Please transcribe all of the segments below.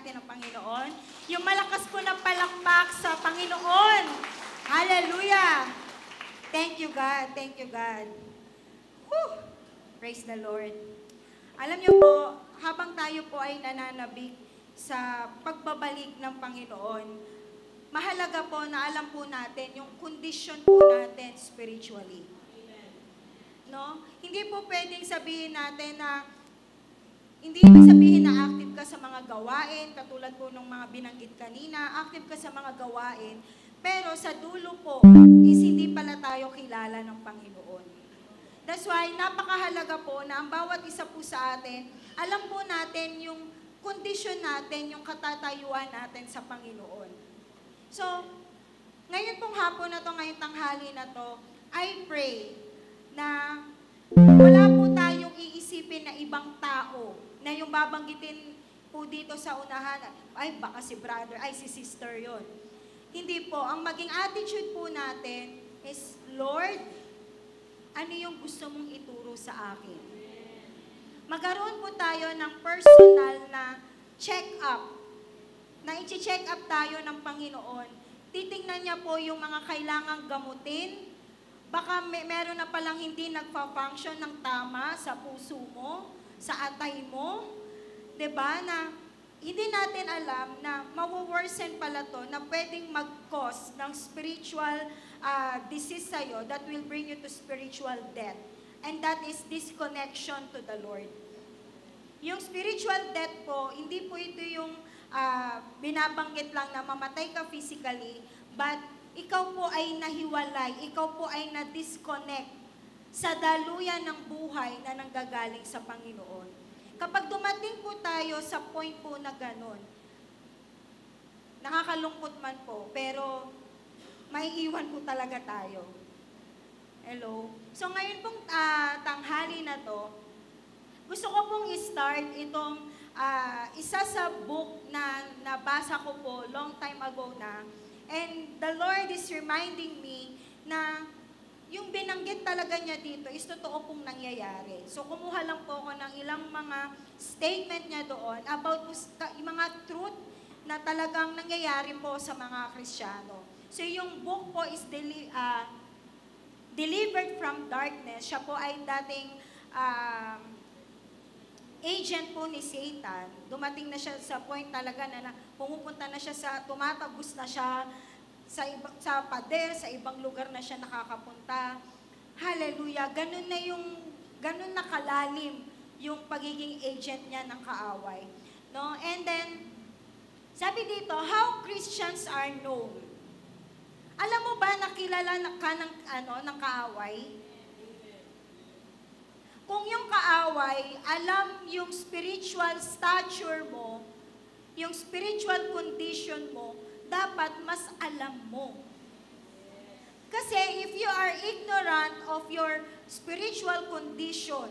natin ang Panginoon. Yung malakas po na palakpak sa Panginoon. Hallelujah! Thank you, God. Thank you, God. Whew! Praise the Lord. Alam niyo po, habang tayo po ay nananabik sa pagbabalik ng Panginoon, mahalaga po na alam po natin yung condition po natin spiritually. No? Hindi po pwedeng sabihin natin na hindi ibig sabihin na active ka sa mga gawain, katulad po ng mga binanggit kanina, active ka sa mga gawain, pero sa dulo po is hindi pala tayo kilala ng Panginoon. That's why napakahalaga po na ang bawat isa po sa atin, alam po natin yung condition natin, yung katatayuan natin sa Panginoon. So, ngayon pong hapon na to, ngayong tanghali na to, I pray na wala po tayong iisipin na ibang tao na yung babanggitin po dito sa unahan, ay baka si brother, ay si sister yon. Hindi po. Ang maging attitude po natin is, Lord, ano yung gusto mong ituro sa akin? Magkaroon po tayo ng personal na check-up, na i-check up tayo ng Panginoon. Titingnan niya po yung mga kailangang gamutin. Baka meron na palang hindi nagpa-function ng tama sa puso mo, sa atay mo. Diba? Na hindi natin alam na mawaworsen pala to na pwedeng mag-cause ng spiritual disease sa'yo that will bring you to spiritual death. And that is disconnection to the Lord. Yung spiritual death po, hindi po ito yung binabanggit lang na mamatay ka physically, but ikaw po ay nahiwalay, ikaw po ay na-disconnect sa daluyan ng buhay na nanggagaling sa Panginoon. Kapag dumating po tayo sa point po na ganon, nakakalungkot man po, pero may iwan po talaga tayo. Hello? So ngayon pong tanghali na to, gusto ko pong i-start itong isa sa book na nabasa ko po long time ago na, and the Lord is reminding me na yung binanggit talaga niya dito is totoo pong nangyayari. So, kumuha lang po ako ng ilang mga statement niya doon about yung mga truth na talagang nangyayari po sa mga Kristiyano. So, yung book po is Delivered from Darkness. Siya po ay dating agent po ni Satan. Dumating na siya sa point talaga na pumupunta na siya tumatagos na siya sa pader, sa ibang lugar na siya nakakapunta. Hallelujah. Ganun na kalalim yung pagiging agent niya ng kaaway. No? And then, sabi dito, how Christians are known. Alam mo ba nakilala ka ng kaaway? Kung yung kaaway, alam yung spiritual stature mo, yung spiritual condition mo, dapat mas alam mo. Kasi if you are ignorant of your spiritual condition,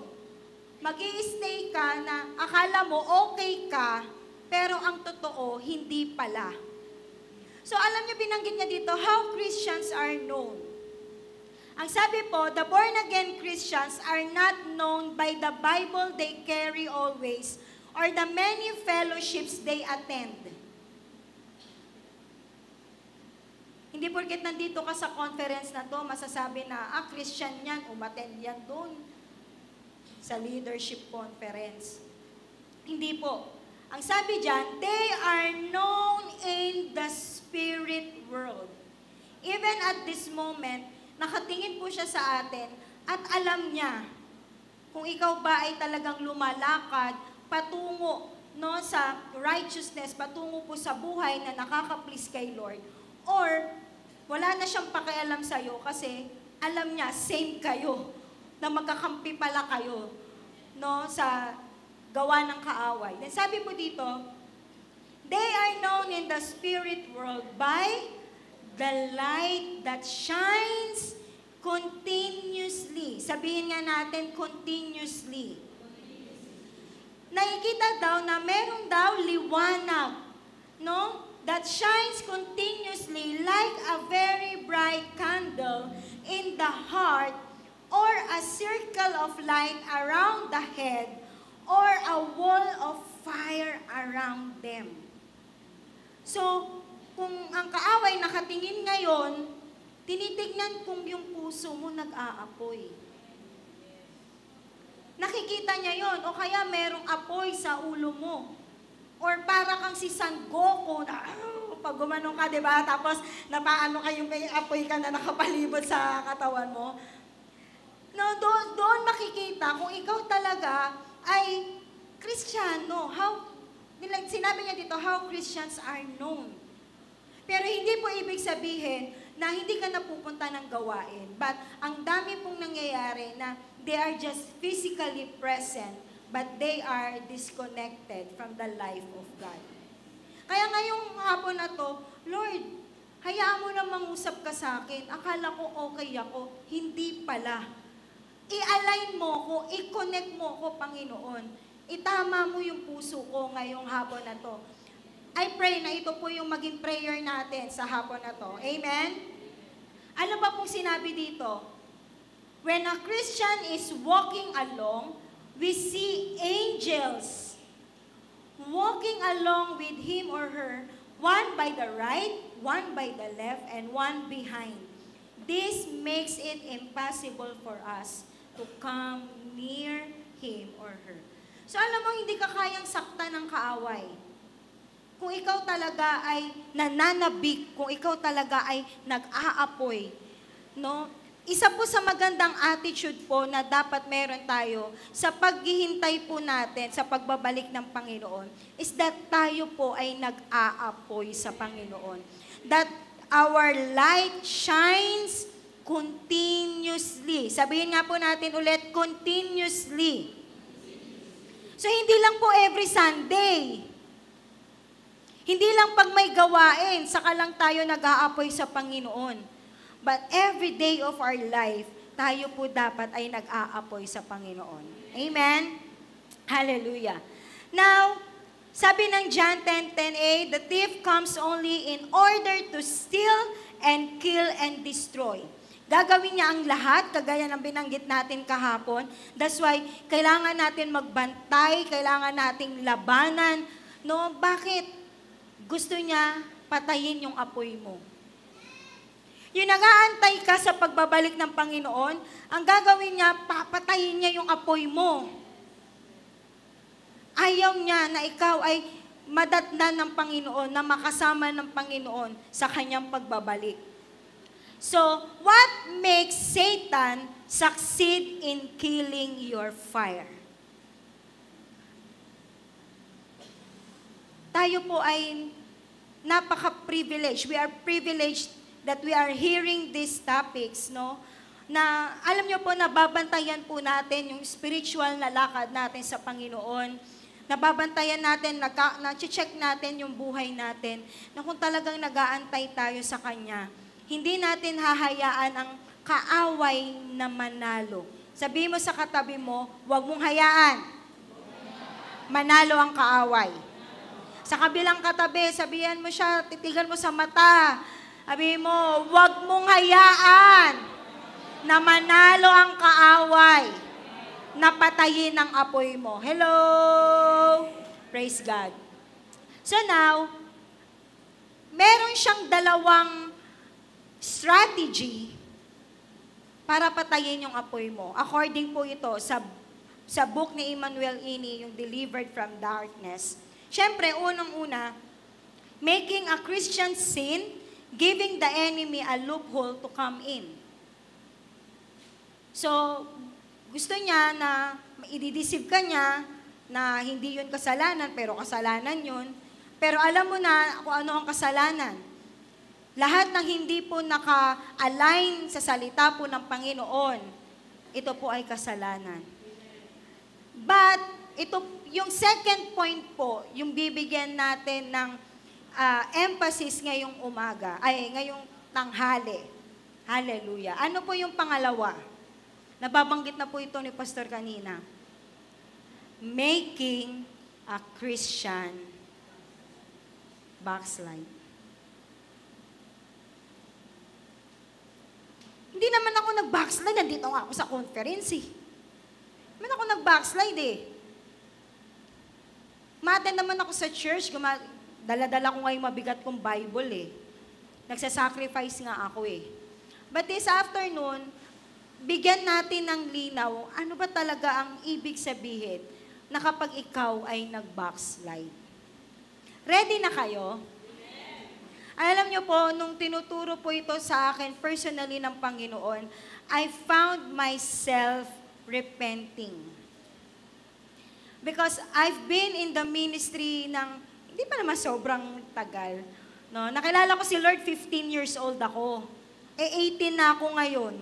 mag-i-stay ka na akala mo okay ka, pero ang totoo, hindi pala. So alam niyo, binanggit niya dito, how Christians are known. Ang sabi po, the born-again Christians are not known by the Bible they carry always or the many fellowships they attend. Hindi porket nandito ka sa conference na to, masasabi na, Christian yan, umattend yan doon sa leadership conference. Hindi po. Ang sabi dyan, they are known in the spirit world. Even at this moment, nakatingin po siya sa atin at alam niya kung ikaw ba ay talagang lumalakad patungo sa righteousness, patungo po sa buhay na nakaka-please kay Lord. Or, wala na siyang pakialam sa'yo kasi alam niya, same kayo, na magkakampi pala kayo sa gawa ng kaaway. Then sabi po dito, they are known in the spirit world by the light that shines continuously. Sabihin nga natin, continuously. Nakikita daw na meron daw liwanag, that shines continuously like a very bright candle in the heart or a circle of light around the head or a wall of fire around them. So, kung ang kaaway nakatingin ngayon, tinitignan kung yung puso mo nag-aapoy. Nakikita niya yon, o kaya merong apoy sa ulo mo. Or para kang si San Goku na pag gumanong ka, di ba? Tapos napaano kayong may apoy ka na nakapalibot sa katawan mo. No, doon makikita kung ikaw talaga ay Kristiyano. Sinabi niya dito, how Christians are known. Pero hindi po ibig sabihin na hindi ka napupunta ng gawain. But ang dami pong nangyayari na they are just physically present, but they are disconnected from the life of God. Kaya ngayong hapon na to, Lord, hayaan mo na mangusap ka sa akin. Akala ko okay ako. Hindi pala. I-align mo ko, i-connect mo ko, Panginoon. Itama mo yung puso ko ngayong hapon na to. I pray na ito po yung maging prayer natin sa hapon na to. Amen? Ano ba pong sinabi dito? When a Christian is walking along, we see angels walking along with him or her, one by the right, one by the left, and one behind. This makes it impossible for us to come near him or her. So alam mo, hindi ka kayang sakta ng kaaway. Kung ikaw talaga ay nananabik, kung ikaw talaga ay nag-aapoy, no? Isa po sa magandang attitude po na dapat meron tayo sa paghihintay po natin sa pagbabalik ng Panginoon is that tayo po ay nag-aapoy sa Panginoon. That our light shines continuously. Sabihin nga po natin ulit, continuously. So hindi lang po every Sunday. Hindi lang pag may gawain, saka lang tayo nag-aapoy sa Panginoon. But every day of our life, tayo po dapat ay nag-aapoy sa Panginoon. Amen? Hallelujah. Now, sabi ng John 10:10a, the thief comes only in order to steal and kill and destroy. Gagawin niya ang lahat, kagaya ng binanggit natin kahapon. That's why, kailangan natin magbantay, kailangan nating labanan. No, bakit? Gusto niya patayin yung apoy mo. Yung nag-aantay ka sa pagbabalik ng Panginoon, ang gagawin niya, papatayin niya yung apoy mo. Ayaw niya na ikaw ay madatnan ng Panginoon, na makasama ng Panginoon sa kanyang pagbabalik. So, what makes Satan succeed in killing your fire? Tayo po ay napaka-privileged. We are privileged that we are hearing these topics, no? Na alam niyo po, nababantayan po natin yung spiritual na lakad natin sa Panginoon. Nababantayan natin, na-check natin yung buhay natin, na kung talagang nag-aantay tayo sa Kanya, hindi natin hahayaan ang kaaway na manalo. Sabihin mo sa katabi mo, huwag mong hayaan. Manalo ang kaaway. Sa kabilang katabi, sabihan mo siya, titigan mo sa mata, sabihin mo, huwag mong hayaan na manalo ang kaaway, na patayin ang apoy mo. Hello! Praise God. So now, meron siyang dalawang strategy para patayin yung apoy mo. According po ito sa book ni Emmanuel Ini, yung Delivered from Darkness. Siyempre, unang-una, making a Christian sin, giving the enemy a loophole to come in. So, gusto niya na i-deceive ka niya na hindi yun kasalanan, pero kasalanan yun. Pero alam mo na kung ano ang kasalanan. Lahat ng hindi po naka-align sa salita po ng Panginoon, ito po ay kasalanan. But, yung second point po, yung bibigyan natin ng emphasis ngayong umaga, ngayong tanghali. Hallelujah. Ano po yung pangalawa? Nababanggit na po ito ni Pastor kanina. Making a Christian backslide. Hindi naman ako nag-backslide. Nandito nga ako sa conference eh. Hindi naman ako nag-backslide eh. Umattend naman ako sa church, Dala-dala ko ngayong mabigat kong Bible eh. Nagsasacrifice nga ako eh. But this afternoon, bigyan natin ng linaw, ano ba talaga ang ibig sabihin na kapag ikaw ay nag-backslide? Ready na kayo? Alam niyo po, nung tinuturo po ito sa akin personally ng Panginoon, I found myself repenting. Because I've been in the ministry ng, hindi pa naman sobrang tagal. No? Nakilala ko si Lord, 15 years old ako. 18 na ako ngayon.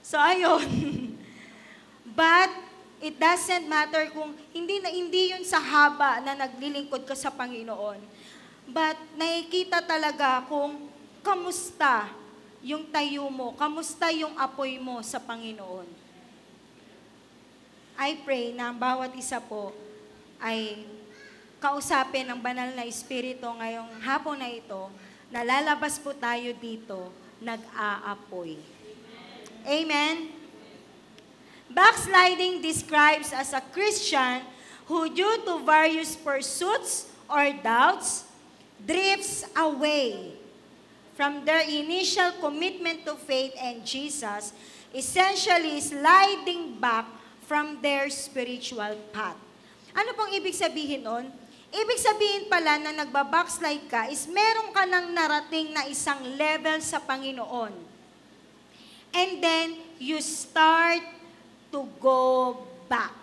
So, ayun. But, it doesn't matter kung hindi yun sa haba na naglilingkod ka sa Panginoon. But nakikita talaga kung kamusta yung tayo mo, kamusta yung apoy mo sa Panginoon. I pray na ang bawat isa po ay kausapin ng banal na Espiritu ngayong hapon na ito, na lalabas po tayo dito, nag-aapoy. Amen? Backsliding describes as a Christian who due to various pursuits or doubts drifts away from their initial commitment to faith and Jesus, essentially sliding back from their spiritual path. Ano pong ibig sabihin nun? Ibig sabihin pala na nagbabackslide ka is meron ka nang narating na isang level sa Panginoon. And then, you start to go back.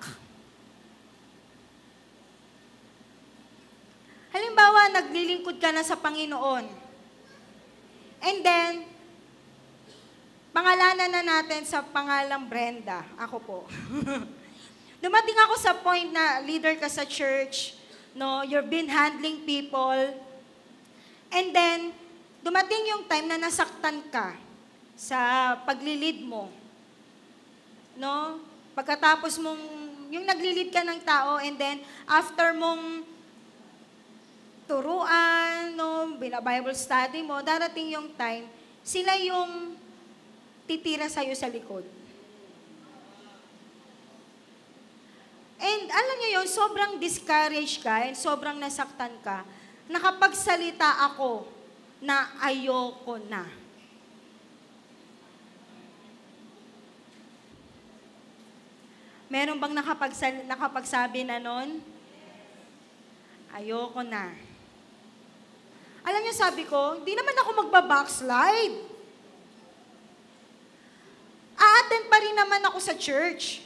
Halimbawa, naglilingkod ka na sa Panginoon. And then, pangalanan na natin sa pangalang Brenda. Ako po. Dumating ako sa point na leader ka sa church, no? You've been handling people. And then, dumating yung time na nasaktan ka sa paglilid mo. No? Pagkatapos mong, yung naglilid ka ng tao, and then, after mong turuan, no, Bible study mo, darating yung time, sila yung titira sa'yo sa likod. And alam niyo yun, sobrang discouraged ka, and sobrang nasaktan ka, nakapagsalita ako na ayoko na. Meron bang nakapagsabi na nun? Ayoko na. Alam niyo, sabi ko, hindi naman ako magbabackslide. A-attend pa rin naman ako sa church.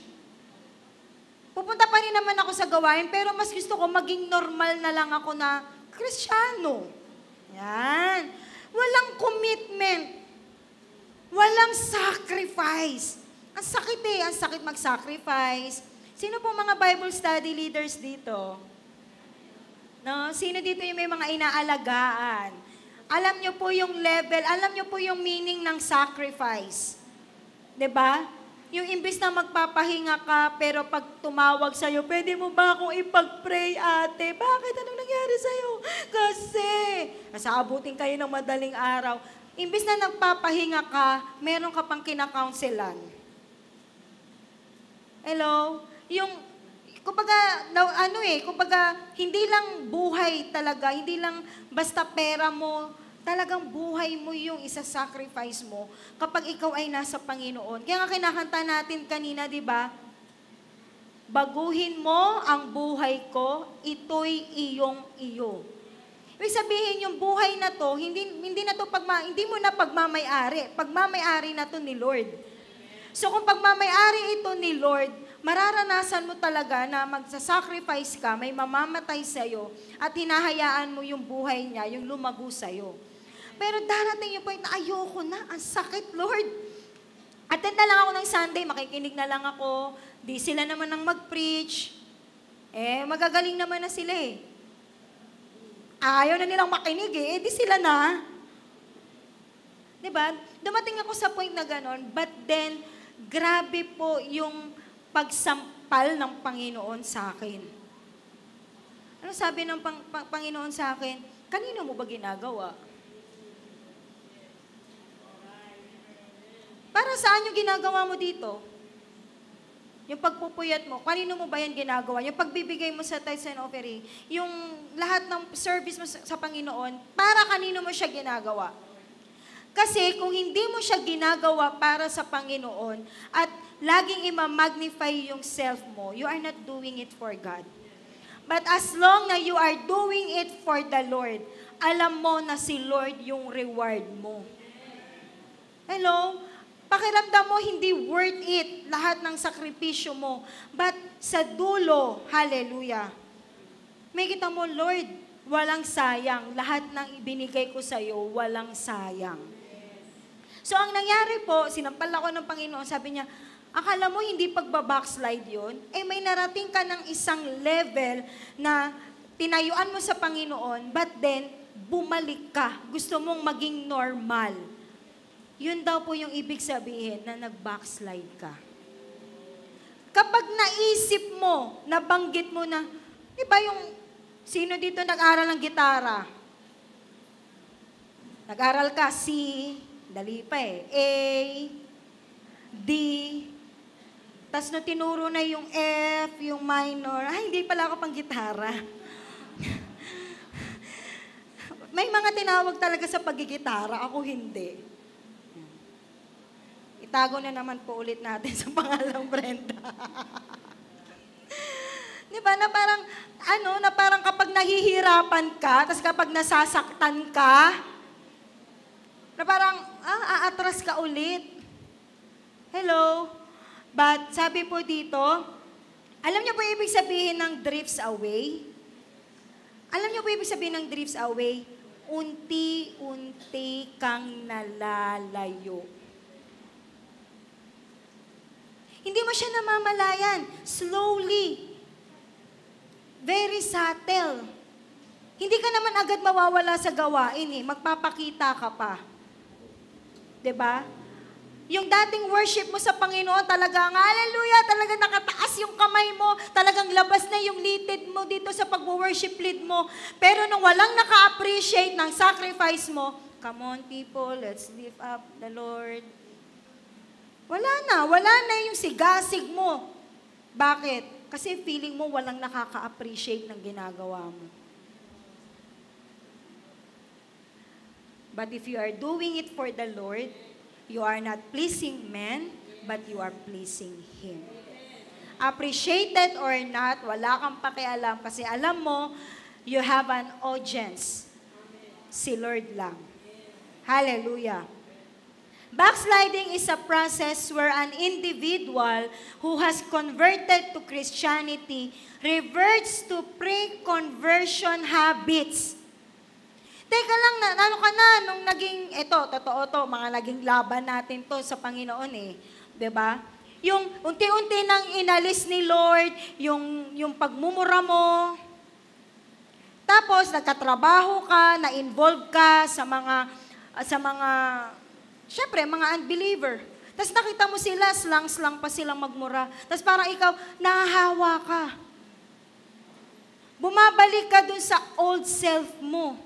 Pupunta pa rin naman ako sa gawain, pero mas gusto ko maging normal na lang ako na Kristiyano. Yan. Walang commitment. Walang sacrifice. Ang sakit ang sakit mag-sacrifice. Sino po mga Bible study leaders dito? No? Sino dito yung may mga inaalagaan? Alam nyo po yung level, alam nyo po yung meaning ng sacrifice. 'Di ba? Yung imbis na magpapahinga ka, pero pag tumawag sa'yo, pwede mo ba akong ipag-pray, ate? Bakit? Anong nangyari sa'yo? Kasi, nasaabutin kayo ng madaling araw. Imbis na nagpapahinga ka, meron ka pang kinakaunselan. Hello? Yung, kumbaga, hindi lang buhay talaga, hindi lang basta pera mo, talagang buhay mo yung isa-sacrifice mo kapag ikaw ay nasa Panginoon. Kaya nga kinakanta natin kanina, di ba? Baguhin mo ang buhay ko, ito'y iyong iyo. Ibig sabihin, yung buhay na to, hindi mo na pagmamay-ari. Pagmamay-ari na to ni Lord. So kung pagmamay-ari ito ni Lord, mararanasan mo talaga na magsasacrifice ka, may mamamatay sa'yo, at hinahayaan mo yung buhay niya, yung lumago sa'yo. Pero darating yung point na ayoko na, ang sakit, Lord. Attend na lang ako ng Sunday, makikinig na lang ako, di sila naman ang mag-preach. Magagaling naman na sila eh. Ayaw na nilang makinig di sila na. Diba? Dumating ako sa point na ganon, but then, grabe po yung pagsampal ng Panginoon sa akin. Ano sabi ng Panginoon sa akin? Kanino mo ba ginagawa? Para saan yung ginagawa mo dito? yung pagpupuyat mo, kanino mo ba yan ginagawa? Yung pagbibigay mo sa tithes and offering, yung lahat ng service mo sa Panginoon, para kanino mo siya ginagawa? Kasi kung hindi mo siya ginagawa para sa Panginoon at laging ima-magnify yung self mo, you are not doing it for God. But as long na you are doing it for the Lord, alam mo na si Lord yung reward mo. Hello? Pakiramdam mo hindi worth it lahat ng sakripisyo mo. But sa dulo, hallelujah, may kita mo, Lord, walang sayang. Lahat ng ibinigay ko sa iyo, walang sayang. So ang nangyari po, sinampal ako ng Panginoon, sabi niya, akala mo hindi pagbabackslide yun? Eh may narating ka ng isang level na tinayuan mo sa Panginoon, but then, bumalik ka. Gusto mong maging normal. Yun daw po yung ibig sabihin na nag-backslide ka. Kapag naisip mo, nabanggit mo na, di ba yung, sino dito nag-aral ng gitara? Nag-aral ka, C, dali pa eh, A, D, tas no tinuro na yung F, yung minor, ay hindi pala ako pang gitara. May mga tinawag talaga sa paggigitara, ako hindi. Itago na naman po ulit natin sa pangalang Brenda. Di ba, na parang, na parang kapag nahihirapan ka, tas kapag nasasaktan ka, na parang, aatras ka ulit. Hello? But sabi po dito, alam niyo po ibig sabihin ng drifts away? Alam niyo po ibig sabihin ng drifts away? Unti-unti kang nalalayo. Hindi mo siya namamalayan. Slowly. Very subtle. Hindi ka naman agad mawawala sa gawain eh. Magpapakita ka pa. 'Di ba? Yung dating worship mo sa Panginoon, talagang, hallelujah, talagang nakataas yung kamay mo, talagang labas na yung litid mo dito sa pag-worship lead mo. Pero nung walang naka-appreciate ng sacrifice mo, come on people, let's lift up the Lord. Wala na yung sigasig mo. Bakit? Kasi feeling mo walang nakaka-appreciate ng ginagawa mo. But if you are doing it for the Lord, you are not pleasing men, but you are pleasing Him. Appreciated or not, wala kang pakialam kasi alam mo, you have an audience. Si Lord lang. Hallelujah. Backsliding is a process where an individual who has converted to Christianity reverts to pre-conversion habits. Teka lang, ano ka na, nung naging, totoo to, mga naging laban natin to sa Panginoon eh. 'Di ba? Yung unti-unti nang inalis ni Lord, yung pagmumura mo. Tapos, nagkatrabaho ka, na-involve ka sa mga, syempre, mga unbeliever. Tapos nakita mo sila, slang-slang pa silang magmura. Tapos parang ikaw, nahahawa ka. Bumabalik ka dun sa old self mo.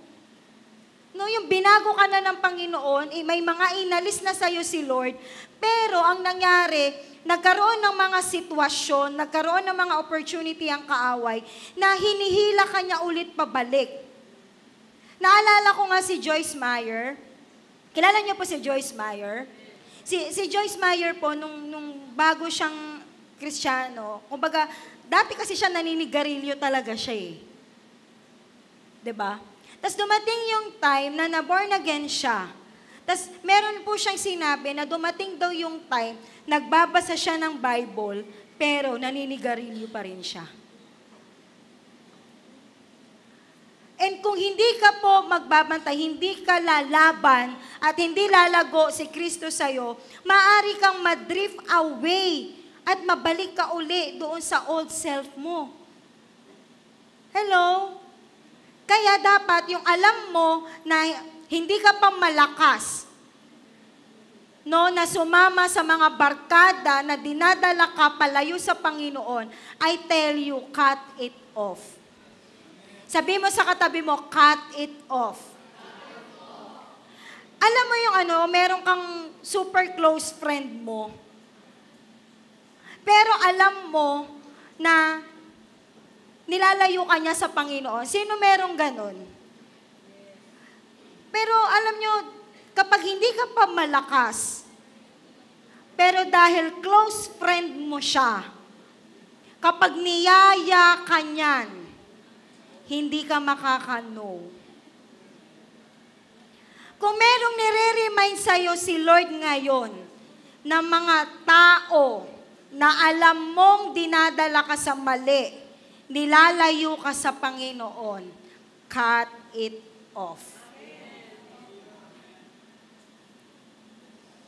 No, yung binago ka na ng Panginoon, may mga inalis na sa'yo si Lord, pero ang nangyari, nagkaroon ng mga sitwasyon, nagkaroon ng mga opportunity ang kaaway, na hinihila ka niya ulit pabalik. Naalala ko nga si Joyce Meyer. Kilala niyo po si Joyce Meyer? Si Joyce Meyer po, nung bago siyang Kristiyano, kumbaga, dati kasi siya naninigarilyo talaga siya eh. 'Di ba? Tapos dumating yung time na na-born again siya. Tapos meron po siyang sinabi na dumating daw yung time, nagbabasa siya ng Bible, pero naninigarilyo pa rin siya. And kung hindi ka po magbabantay, hindi ka lalaban, at hindi lalago si Kristo sa'yo, maaari kang madrift away at mabalik ka uli doon sa old self mo. Hello? Kaya dapat yung alam mo na hindi ka pa malakas, no, na sumama sa mga barkada na dinadala ka palayo sa Panginoon, I tell you, cut it off. Sabi mo sa katabi mo, cut it off. Alam mo yung meron kang super close friend mo, Pero alam mo na nilalayo ka niya sa Panginoon. Sino merong ganon? Pero alam nyo, kapag hindi ka pa malakas, pero dahil close friend mo siya, kapag niyaya ka niyan, hindi ka makakano. Kung merong nire-remind sa'yo si Lord ngayon ng mga tao na alam mong dinadala ka sa mali, nilalayo ka sa Panginoon, cut it off.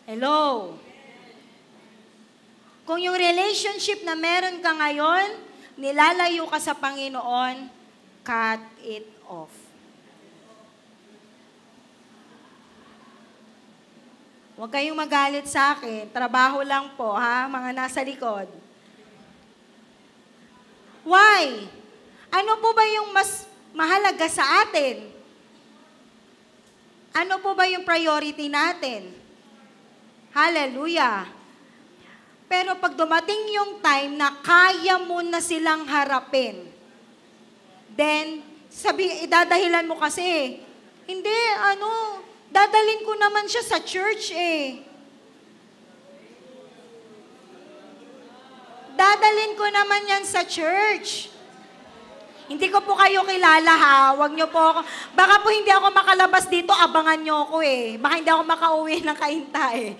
Hello? Kung yung relationship na meron ka ngayon, nilalayo ka sa Panginoon, cut it off. Huwag kayong magalit sa akin. Trabaho lang po, ha? Mga nasa likod. Why? Ano po ba yung mas mahalaga sa atin? Ano po ba yung priority natin? Hallelujah! Pero pag dumating yung time na kaya mo na silang harapin, then, idadahilan mo kasi, hindi, dadalin ko naman siya sa church eh. Dadalin ko naman yan sa church. Hindi ko po kayo kilala ha. Huwag niyo po ako. Baka po hindi ako makalabas dito, abangan niyo ako eh. Baka hindi ako makauwi ng kainta eh.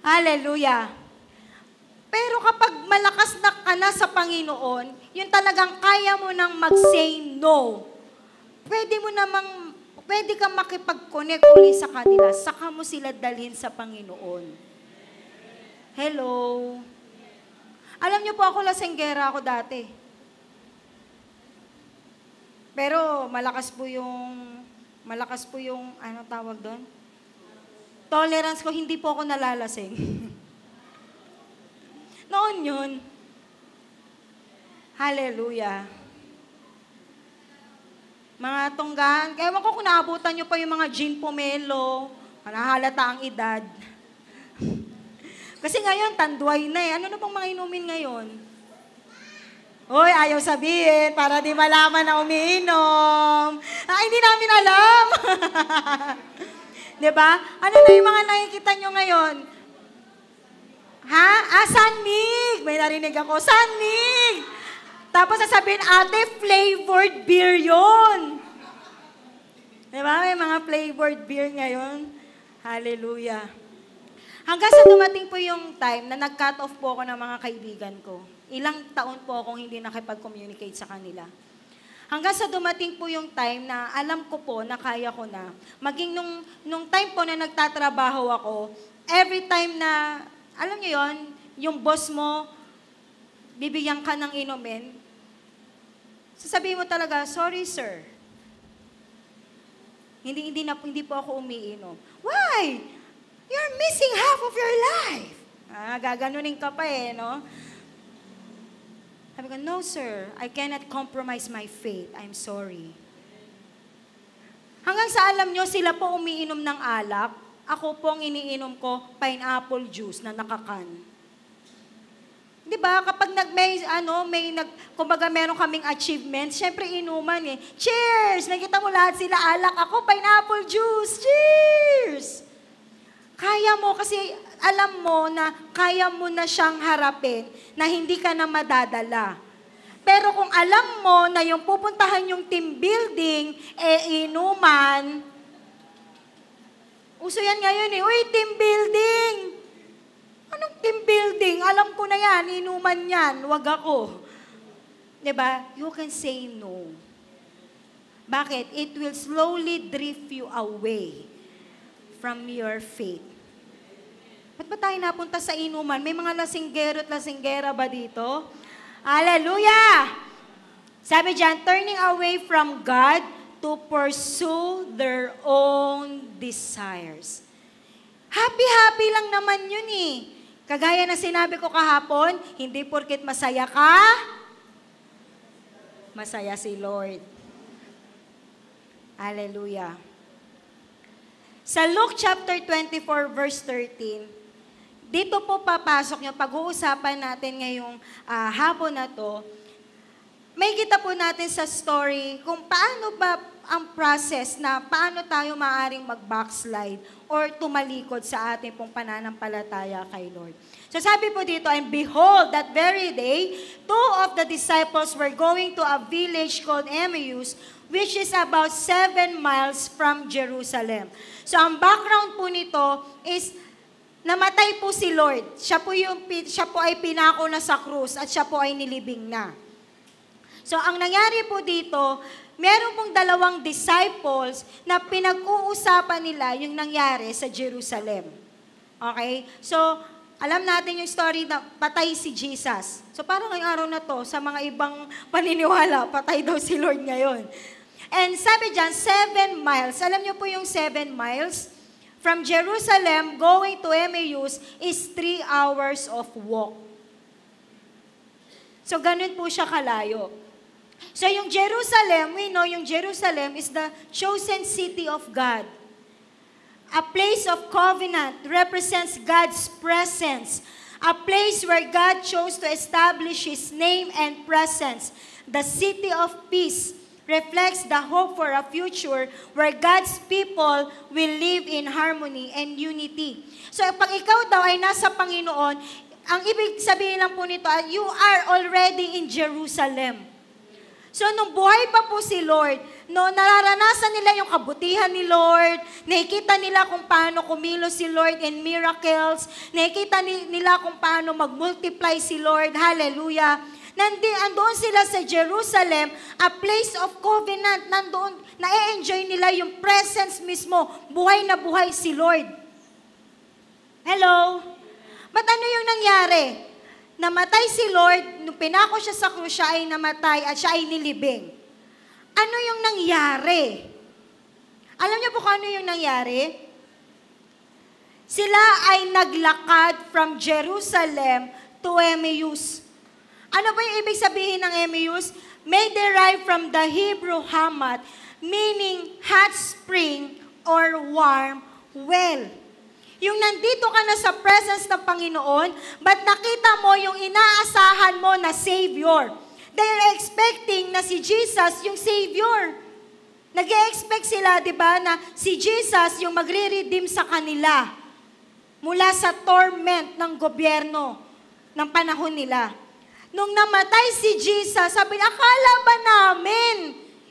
Hallelujah. Pero kapag malakas na ka na sa Panginoon, yun talagang kaya mo nang mag-say no. Pwede kang makipag-connect uli sa kanila, saka mo sila dalhin sa Panginoon. Hello? Alam niyo po ako, lasenggera ako dati. Pero malakas po yung, ano tawag doon? Tolerance ko, hindi po ako nalalasing. Noon yun. Hallelujah. Mga tunggahan, ewan ko kung naabutan nyo pa yung mga gin pomelo, nahalata ang edad. Kasi ngayon, tanduay na eh. Ano na bang mga inumin ngayon? Hoy, ayaw sabihin para di malaman na umiinom. Hindi namin alam. Diba? Ano na yung mga nakikita nyo ngayon? Ha? Sanmig! May narinig ako, Sanmig! Tapos sasabihin, ate, flavored beer yun. Diba? May mga flavored beer ngayon. Hallelujah. Hanggang sa dumating po yung time na nag-cut off po ako ng mga kaibigan ko. Ilang taon po akong hindi nakipag-communicate sa kanila. Hanggang sa dumating po yung time na alam ko po na kaya ko na. Maging nung time po na nagtatrabaho ako, every time na, alam niyo yon, yung boss mo, bibigyan ka ng inumin, sasabihin mo talaga, sorry sir. Hindi po ako umiinom. Why? You're missing half of your life. Gaganunin ka pa eh, no? Sabi ko, no sir, I cannot compromise my faith. I'm sorry. Hanggang sa alam nyo, sila po umiinom ng alak, ako po ang iniinom ko, pineapple juice na nakakan. Di ba? Kapag kumbaga meron kaming achievements, syempre inuman eh. Cheers! Nakita mo lahat sila alak, ako pineapple juice. Cheers! Kaya mo kasi alam mo na kaya mo na siyang harapin na hindi ka na madadala. Pero kung alam mo na yung pupuntahan yung team building, inuman, uso yan ngayon eh, uy, team building! Anong team building? Alam ko na yan, inuman yan, wag ako. Diba? You can say no. Bakit? It will slowly drift you away from your faith. Ba't ba tayo napunta sa inuman? May mga lasinggero at lasinggera ba dito? Hallelujah! Sabi dyan, turning away from God to pursue their own desires. Happy-happy lang naman yun eh. Kagaya na sinabi ko kahapon, hindi porket masaya ka, masaya si Lord. Hallelujah. Sa Luke chapter 24 verse 13, dito po papasok yung pag-uusapan natin ngayong hapon na to. May kita po natin sa story kung paano ba ang process na paano tayo maaaring mag-backslide or tumalikod sa ating pong pananampalataya kay Lord. So sabi po dito, and behold, that very day, 2 of the disciples were going to a village called Emmaus, which is about 7 miles from Jerusalem. So ang background po nito is namatay po si Lord. Siya po ay pinako na sa krus at siya po ay nilibing na. So ang nangyari po dito, meron pong 2 disciples na pinag-uusapan nila yung nangyari sa Jerusalem. Okay? So alam natin yung story na patay si Jesus. So parang ngayong araw na to, sa mga ibang paniniwala, patay daw si Lord ngayon. And sabi dyan, 7 miles. Alam niyo po yung 7 miles? From Jerusalem going to Emmaus is 3 hours of walk. So ganun po siya kalayo. So yung Jerusalem, we know yung Jerusalem is the chosen city of God. A place of covenant represents God's presence. A place where God chose to establish His name and presence. The city of peace reflects the hope for a future where God's people will live in harmony and unity. So pag ikaw daw ay nasa Panginoon, ang ibig sabihin lang po nito, you are already in Jerusalem. So nung buhay pa po si Lord, no, nararanasan nila yung kabutihan ni Lord, nakikita nila kung paano kumilos si Lord in miracles, nakikita nila kung paano mag-multiply si Lord, hallelujah. Nandoon sila sa Jerusalem, a place of covenant. Nandoon, na-enjoy nila yung presence mismo. Buhay na buhay si Lord. Hello? But ano yung nangyari? Namatay si Lord, nung pinako siya sa krus, siya ay namatay at siya ay nilibing. Ano yung nangyari? Alam niyo po kung ano yung nangyari? Sila ay naglakad from Jerusalem to Emmaus. Ano ba yung ibig sabihin ng Emmaus? May derive from the Hebrew hamat, meaning hot spring or warm well. Yung nandito ka na sa presence ng Panginoon, but nakita mo yung inaasahan mo na Savior. They're expecting na si Jesus yung Savior. Nag-e-expect sila, di ba, na si Jesus yung magre-redeem sa kanila mula sa torment ng gobyerno ng panahon nila. Nung namatay si Jesus, sabi niya, akala ba namin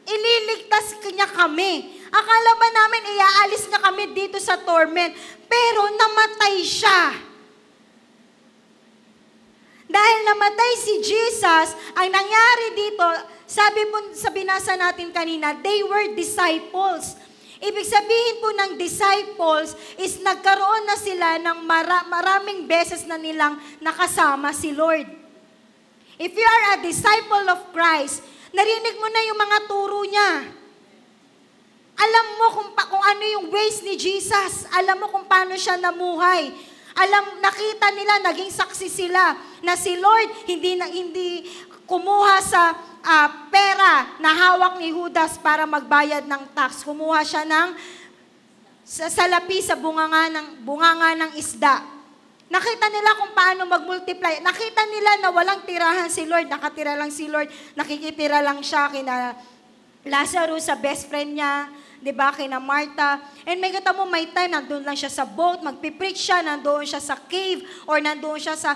ililigtas niya kami? Akala ba namin iaalis niya kami dito sa torment? Pero namatay siya. Dahil namatay si Jesus, ang nangyari dito, sa binasa natin kanina, they were disciples. Ibig sabihin po ng disciples is nagkaroon na sila ng maraming beses na nilang nakasama si Lord. If you are a disciple of Christ, narinig mo na yung mga turo niya. Alam mo kung ano yung ways ni Jesus. Alam mo kung paano siya namuhay. Nakita nila, naging saksi sila na si Lord hindi kumuha sa pera na hawak ni Judas para magbayad ng tax. Kumuha siya ng salapi sa bunganga ng isda. Nakita nila kung paano mag-multiply. Nakita nila na walang tirahan si Lord. Nakatira lang si Lord. Nakikitira lang siya kina Lazarus, sa best friend niya. Diba? Kina Martha. And may kita mo, may time, nandun lang siya sa boat, magpipreach siya, nandoon siya sa cave, or nandoon siya sa...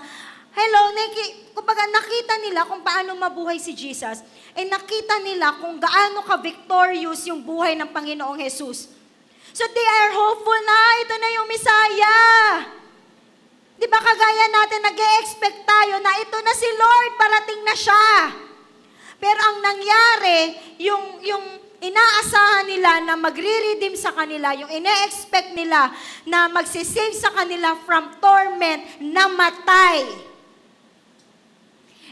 Kumbaga nakita nila kung paano mabuhay si Jesus. And nakita nila kung gaano ka-victorious yung buhay ng Panginoong Jesus. So they are hopeful na, ito na yung Messiah. Di ba kagaya natin, nag-e-expect tayo na ito na si Lord, parating na siya. Pero ang nangyari, yung inaasahan nila na magre-redeem sa kanila, yung ine-expect nila na magsisave sa kanila from torment, namatay.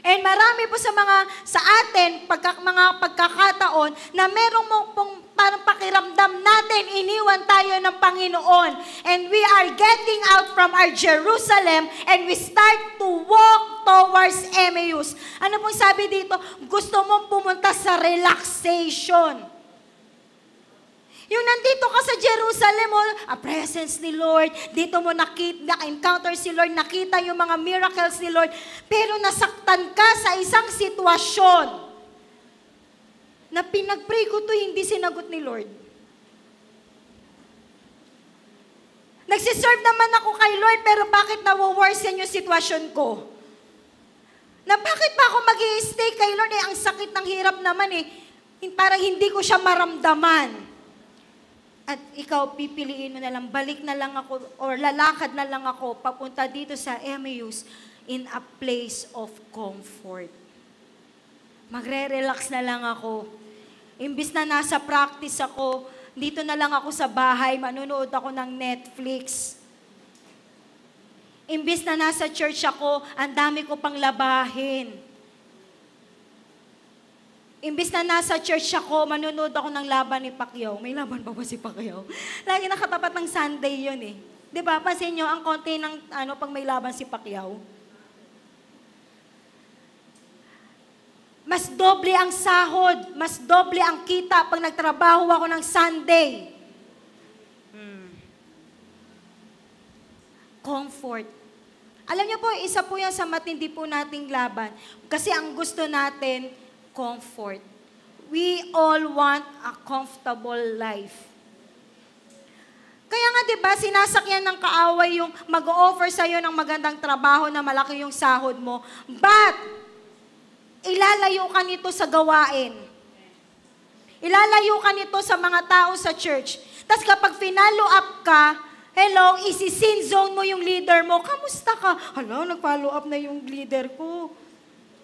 And marami po sa atin, mga pagkakataon, na merong pong parang pakiramdam natin, iniwan tayo ng Panginoon. And we are getting out from our Jerusalem and we start to walk towards Emmaus. Ano pong sabi dito? Gusto mong pumunta sa relaxation. Yung nandito ka sa Jerusalem, a presence ni Lord, dito mo na-encounter si Lord, nakita yung mga miracles ni Lord, pero nasaktan ka sa isang sitwasyon na pinag-pray ko to, hindi sinagot ni Lord. Nagsiserve naman ako kay Lord, pero bakit nawo-worsen yung sitwasyon ko? Na bakit pa ako mag-i-stay kay Lord? Ang sakit ng hirap naman parang hindi ko siya maramdaman. At ikaw, pipiliin mo na lang, balik na lang ako, or lalakad na lang ako, papunta dito sa Emmaus in a place of comfort. Magre-relax na lang ako. Imbis na nasa practice ako, dito na lang ako sa bahay, manunood ako ng Netflix. Imbis na nasa church ako, ang dami ko pang labahin. Imbis na nasa church ako, manunood ako ng laban ni Pacquiao. May laban pa ba si Pacquiao? Lagi nakatapat ng Sunday yun Diba? Pansin nyo, ang konti ng pag may laban si Pacquiao. Mas doble ang sahod, mas doble ang kita pag nagtrabaho ako ng Sunday. Comfort. Alam niyo po, isa po yan sa matindi po nating laban. Kasi ang gusto natin, comfort. We all want a comfortable life. Kaya nga 'di ba, sinasakyan ng kaaway yung mag-o-offer sa iyo ng magandang trabaho na malaki yung sahod mo. But ilalayo ka nito sa gawain. Ilalayo ka nito sa mga tao sa church. Tapos kapag finalo up ka, hello, isi-sin zone mo yung leader mo. Kamusta ka? Hala, nag-follow up na yung leader ko.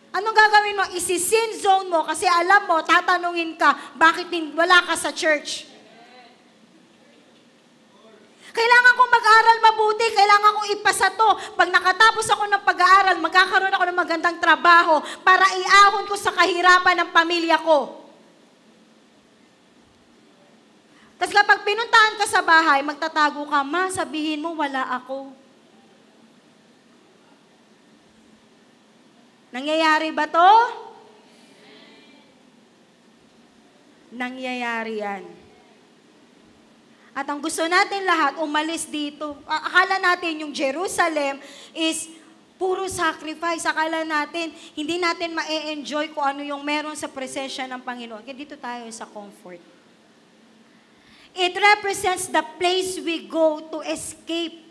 Anong gagawin mo? Isi-sin zone mo kasi alam mo, tatanungin ka, bakit wala ka sa church? Kailangan kong mag-aral mabuti, kailangan kong ipasa to. Pag nakatapos ako ng pag-aaral, magkakaroon ako ng magandang trabaho para iahon ko sa kahirapan ng pamilya ko. Tapos kapag pinuntahan ka sa bahay, magtatago ka, ma, sabihin mo, wala ako. Nangyayari ba to? Nangyayari yan. At ang gusto natin lahat, umalis dito. Akala natin yung Jerusalem is puro sacrifice. Akala natin, hindi natin ma-enjoy kung ano yung meron sa presensya ng Panginoon. Kaya dito tayo sa comfort. It represents the place we go to escape.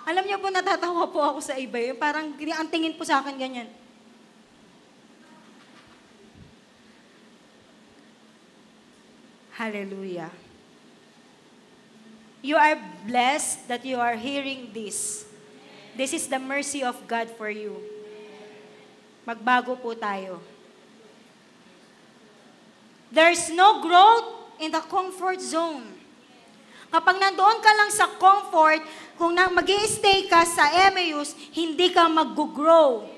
Alam niyo po, natatawa po ako sa iba. Parang ang tingin po sa akin ganyan. Hallelujah. You are blessed that you are hearing this. This is the mercy of God for you. Magbago po tayo. There's no growth in the comfort zone. Kapag nandoon ka lang sa comfort, kung mag-i-stay ka sa Emmaus, hindi ka mag-grow.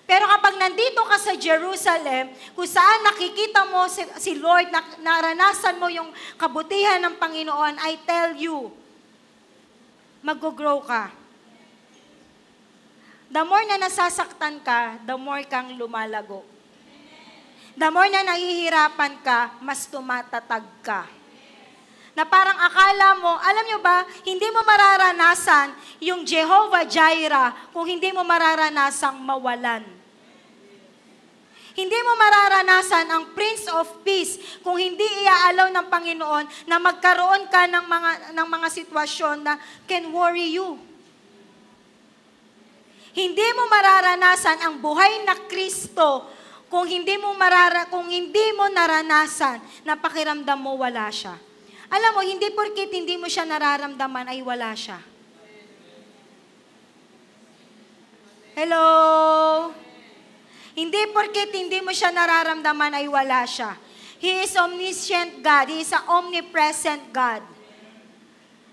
Pero kapag nandito ka sa Jerusalem, kung saan nakikita mo si Lord, naranasan mo yung kabutihan ng Panginoon, I tell you, mag-grow ka. The more na nasasaktan ka, the more kang lumalago. The more na nahihirapan ka, mas tumatatag ka. Na parang akala mo, alam nyo ba, hindi mo mararanasan yung Jehovah Jireh kung hindi mo mararanasang mawalan. Hindi mo mararanasan ang Prince of Peace kung hindi iaalaw ng Panginoon na magkaroon ka ng mga sitwasyon na can worry you. Hindi mo mararanasan ang buhay na Kristo kung hindi mo naranasan na pakiramdam mo wala siya. Alam mo, hindi porkit hindi mo siya nararamdaman ay wala siya. Hello? Hindi porkit hindi mo siya nararamdaman ay wala siya. He is omniscient God. He is an omnipresent God.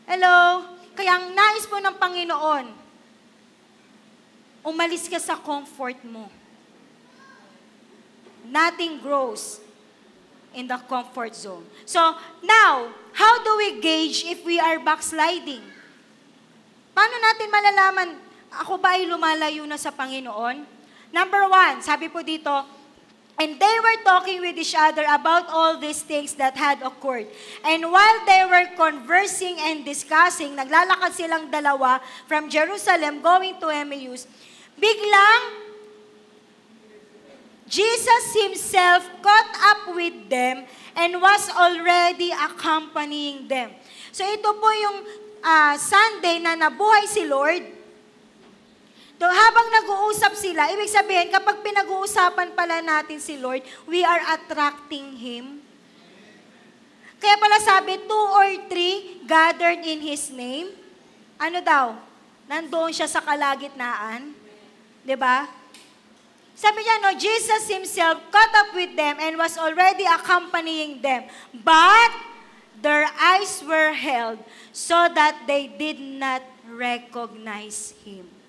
Hello? Kaya ang nais po ng Panginoon, umalis ka sa comfort mo. Nothing grows in the comfort zone. So, now, how do we gauge if we are backsliding? Paano natin malalaman, ako ba ay lumalayo na sa Panginoon? Number 1, sabi po dito, And they were talking with each other about all these things that had occurred. And while they were conversing and discussing, naglalakad silang dalawa from Jerusalem going to Emmaus, biglang Jesus himself caught up with them and was already accompanying them. So ito po yung Sunday na nabuhay si Lord. So, habang nag-uusap sila, ibig sabihin, kapag pinag-uusapan pala natin si Lord, we are attracting Him. Kaya pala sabi, 2 or 3 gathered in His name. Ano daw? Nandoon siya sa kalagitnaan. Diba? Sabi niya, no, Jesus Himself caught up with them and was already accompanying them. But their eyes were held so that they did not recognize Him.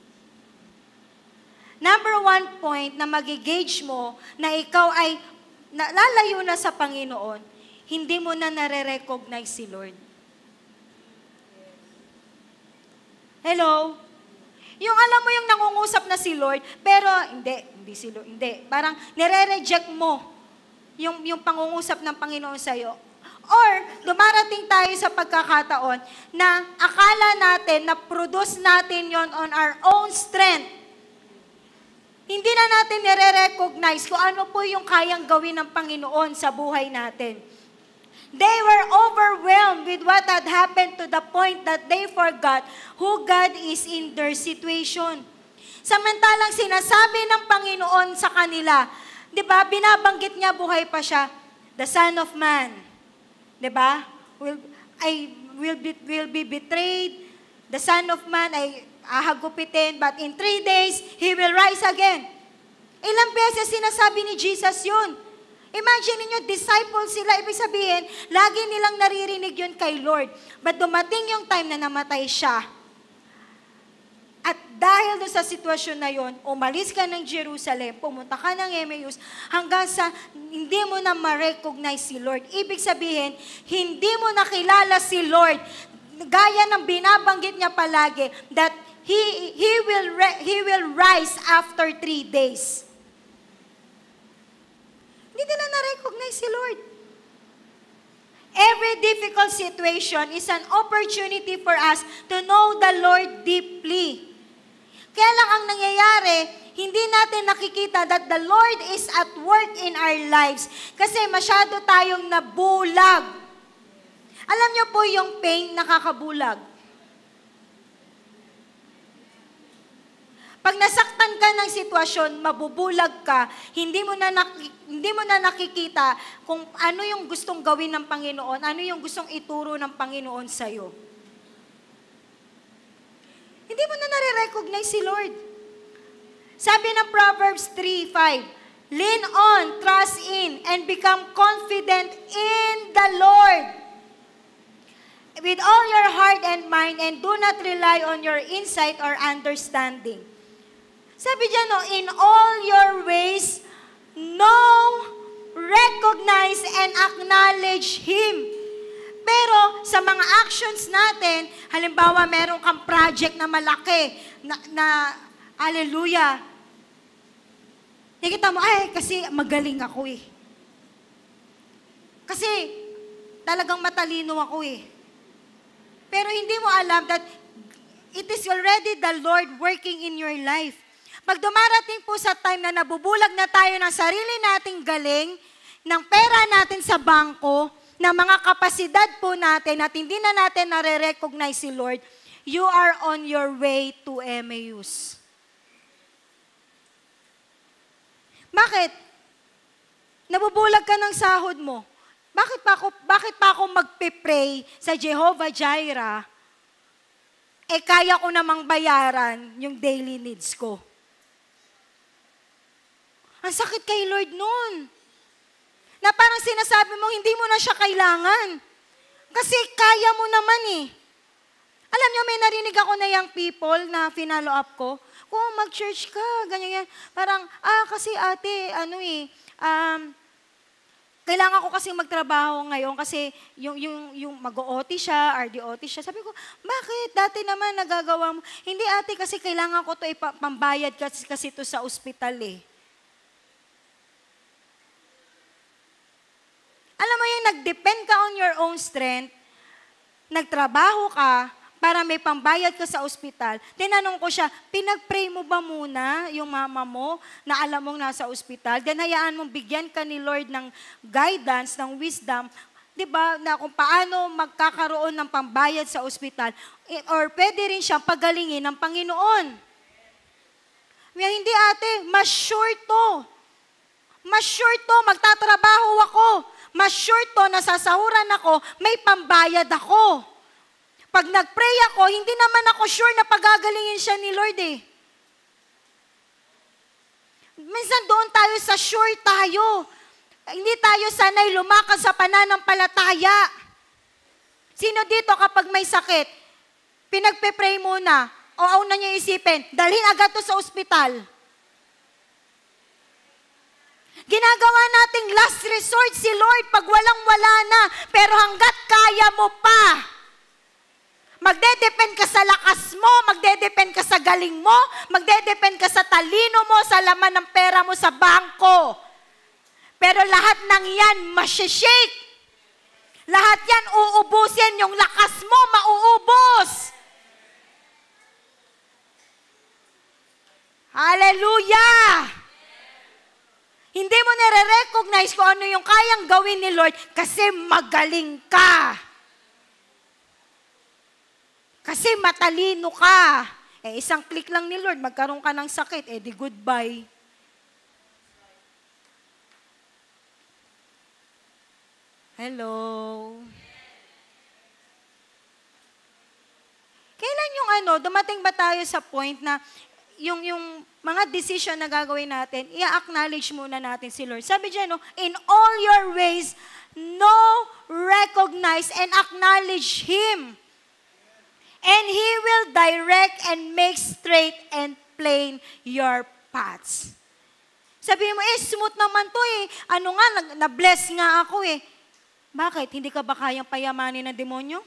Number 1 point na magigauge mo na ikaw ay lalayo na sa Panginoon, hindi mo na nare-recognize si Lord. Hello? Yung alam mo yung nangungusap na si Lord, pero hindi si Lord, hindi. Parang nire-reject mo yung pangungusap ng Panginoon sa'yo. Or, dumarating tayo sa pagkakataon na akala natin na produce natin yon on our own strength. Hindi na natin nire-recognize kung ano po yung kayang gawin ng Panginoon sa buhay natin. They were overwhelmed with what had happened to the point that they forgot who God is in their situation. Samantalang sinasabi ng Panginoon sa kanila, di ba, binabanggit niya buhay pa siya, the Son of Man, di ba, will be betrayed, the Son of Man ay ahagupitin, but in 3 days, He will rise again. Ilang beses sinasabi ni Jesus yun. Imagine niyo, disciples sila, ibig sabihin, lagi nilang naririnig yun kay Lord. But dumating yung time na namatay siya. At dahil doon sa sitwasyon na yun, umalis ka ng Jerusalem, pumunta ka ng Emmaus, hanggang sa hindi mo na ma-recognize si Lord. Ibig sabihin, hindi mo nakilala si Lord. Gaya ng binabanggit niya palagi, that He will rise after 3 days. Hindi nila na-recognize si Lord. Every difficult situation is an opportunity for us to know the Lord deeply. Kaya lang ang nangyayari, hindi natin nakikita that the Lord is at work in our lives kasi masyado tayong nabulag. Alam niyo po yung pain nakakabulag. Pag nasaktan ka ng sitwasyon, mabubulag ka, hindi mo na nakikita kung ano yung gustong gawin ng Panginoon, ano yung gustong ituro ng Panginoon sa'yo. Hindi mo na nare-recognize si Lord. Sabi ng Proverbs 3:5, lean on, trust in, and become confident in the Lord with all your heart and mind, and do not rely on your insight or understanding. Sabi dyan, no, in all your ways, know, recognize, and acknowledge Him. Pero sa mga actions natin, halimbawa meron kang project na malaki, hallelujah, nakita mo, ay, kasi magaling ako eh. Kasi talagang matalino ako eh. Pero hindi mo alam that it is already the Lord working in your life. Pag dumarating po sa time na nabubulag na tayo ng sarili nating galing, ng pera natin sa bangko, ng mga kapasidad po natin at hindi na natin nare-recognize si Lord, you are on your way to Emmaus. Bakit? Nabubulag ka ng sahod mo. Bakit pa ako magpe-pray sa Jehovah Jireh, kaya ko namang bayaran yung daily needs ko? Ang sakit kay Lord nun. Na parang sinasabi mo, hindi mo na siya kailangan. Kasi kaya mo naman eh. Alam niyo, may narinig ako na young people na finalo up ko. Kung mag-church ka, ganyan yan. Parang, kasi ate, kailangan ko kasi magtrabaho ngayon kasi yung mag-OT siya, RDOT siya. Sabi ko, bakit? Dati naman nagagawa mo. Hindi ate, kasi kailangan ko to ipambayad kasi to sa ospital eh. Alam mo yung nag-depend ka on your own strength, nagtrabaho ka, para may pambayad ka sa ospital. Tinanong ko siya, pinag-pray mo ba muna yung mama mo na alam mong nasa ospital? Then hayaan mong bigyan ka ni Lord ng guidance, ng wisdom, di ba, na kung paano magkakaroon ng pambayad sa ospital. Or pwede rin siyang pagalingin ng Panginoon. Hindi ate, mas sure to. Mas sure to, magtatrabaho ako. Mas sure to, nasasahuran ako, may pambayad ako. Pag nag-pray ako, hindi naman ako sure na pagagalingin siya ni Lord eh. Minsan doon tayo sa sure tayo. Hindi tayo sanay lumakad sa pananampalataya. Sino dito kapag may sakit, pinagpe-pray muna, o una niya isipin, dalhin agad to sa ospital. Ginagawa nating last resort si Lord pag walang-wala na, pero hanggat kaya mo pa. Magdedepend ka sa lakas mo, magdedepend ka sa galing mo, magdedepend ka sa talino mo, sa laman ng pera mo sa bangko. Pero lahat ng yan, masyashake. Lahat yan, uubusin. Yung lakas mo, mauubos. Hallelujah! Hindi mo nire-recognize kung ano yung kayang gawin ni Lord kasi magaling ka. Kasi matalino ka. Isang click lang ni Lord, magkaroon ka ng sakit, di goodbye. Hello? Kailan yung dumating ba tayo sa point na yung mga decision na gagawin natin, i-acknowledge muna natin si Lord. Sabi dyan, in all your ways, know, recognize, and acknowledge Him. And He will direct and make straight and plain your paths. Sabihin mo, smooth naman to na-bless nga ako Bakit? Hindi ka ba kayang payamanin ng demonyo?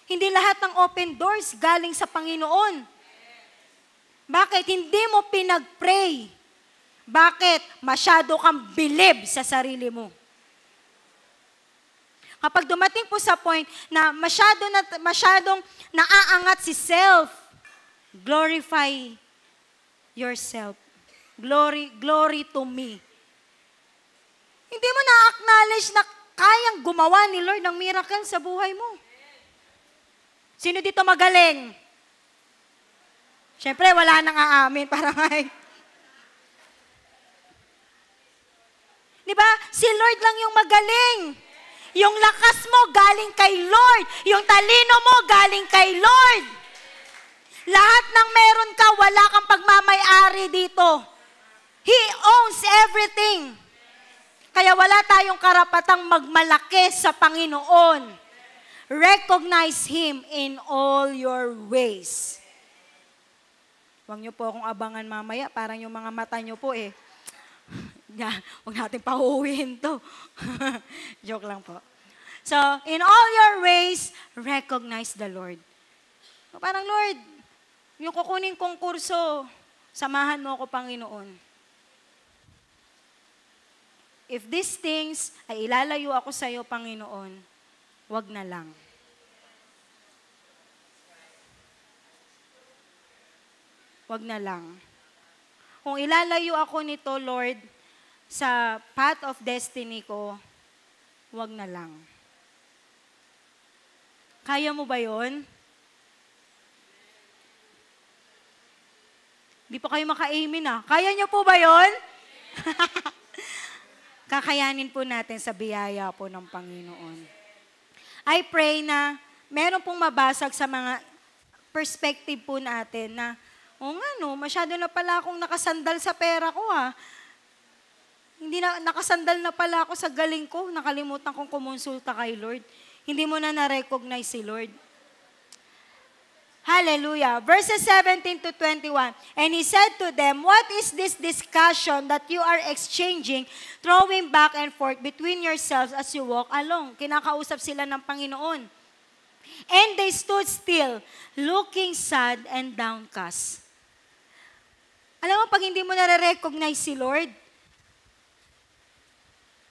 Hindi lahat ng open doors galing sa Panginoon. Bakit? Hindi mo pinag-pray. Bakit? Masyado kang bilib sa sarili mo. Kapag dumating po sa point na masyadong naaangat si self, glorify yourself. Glory to me. Hindi mo na-acknowledge na kayang gumawa ni Lord ng miracle sa buhay mo. Sino dito magaling? Siyempre, wala nang aamin para ngay. Di ba? Si Lord lang yung magaling. Yung lakas mo galing kay Lord. Yung talino mo galing kay Lord. Lahat ng meron ka, wala kang pagmamay-ari dito. He owns everything. Kaya wala tayong karapatang magmalaki sa Panginoon. Recognize Him in all your ways. Huwag niyo po akong abangan mamaya, parang yung mga mata niyo po huwag natin pauuwiin to. Joke lang po. So, in all your ways, recognize the Lord. So, parang, Lord, yung kukunin kong kurso, samahan mo ako, Panginoon. If these things ay ilalayo ako sa iyo, Panginoon, wag na lang. Wag na lang. Kung ilalayo ako nito, Lord, sa path of destiny ko, wag na lang. Kaya mo ba yun? Di pa kayo maka-amen Kaya niyo po ba yun? Kakayanin po natin sa biyaya po ng Panginoon. I pray na meron pong mabasag sa mga perspective po natin na masyado na pala akong nakasandal sa pera ko Hindi na, nakasandal na pala ako sa galing ko. Nakalimutan kong kumonsulta kay Lord. Hindi mo na na-recognize si Lord. Hallelujah. Verses 17 to 21. And He said to them, what is this discussion that you are exchanging, throwing back and forth between yourselves as you walk along? Kinakausap sila ng Panginoon. And they stood still, looking sad and downcast. Alam mo, pag hindi mo na-recognize si Lord,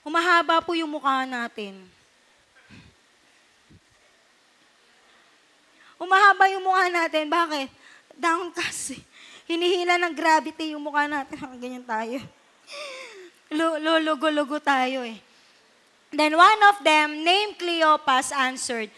Humahaba po yung mukha natin. Humahaba yung mukha natin. Bakit? Down kasi. Hinihila ng gravity yung mukha natin. Ganyan tayo. Lulugo-lugo tayo eh. Then one of them, named Cleopas, answered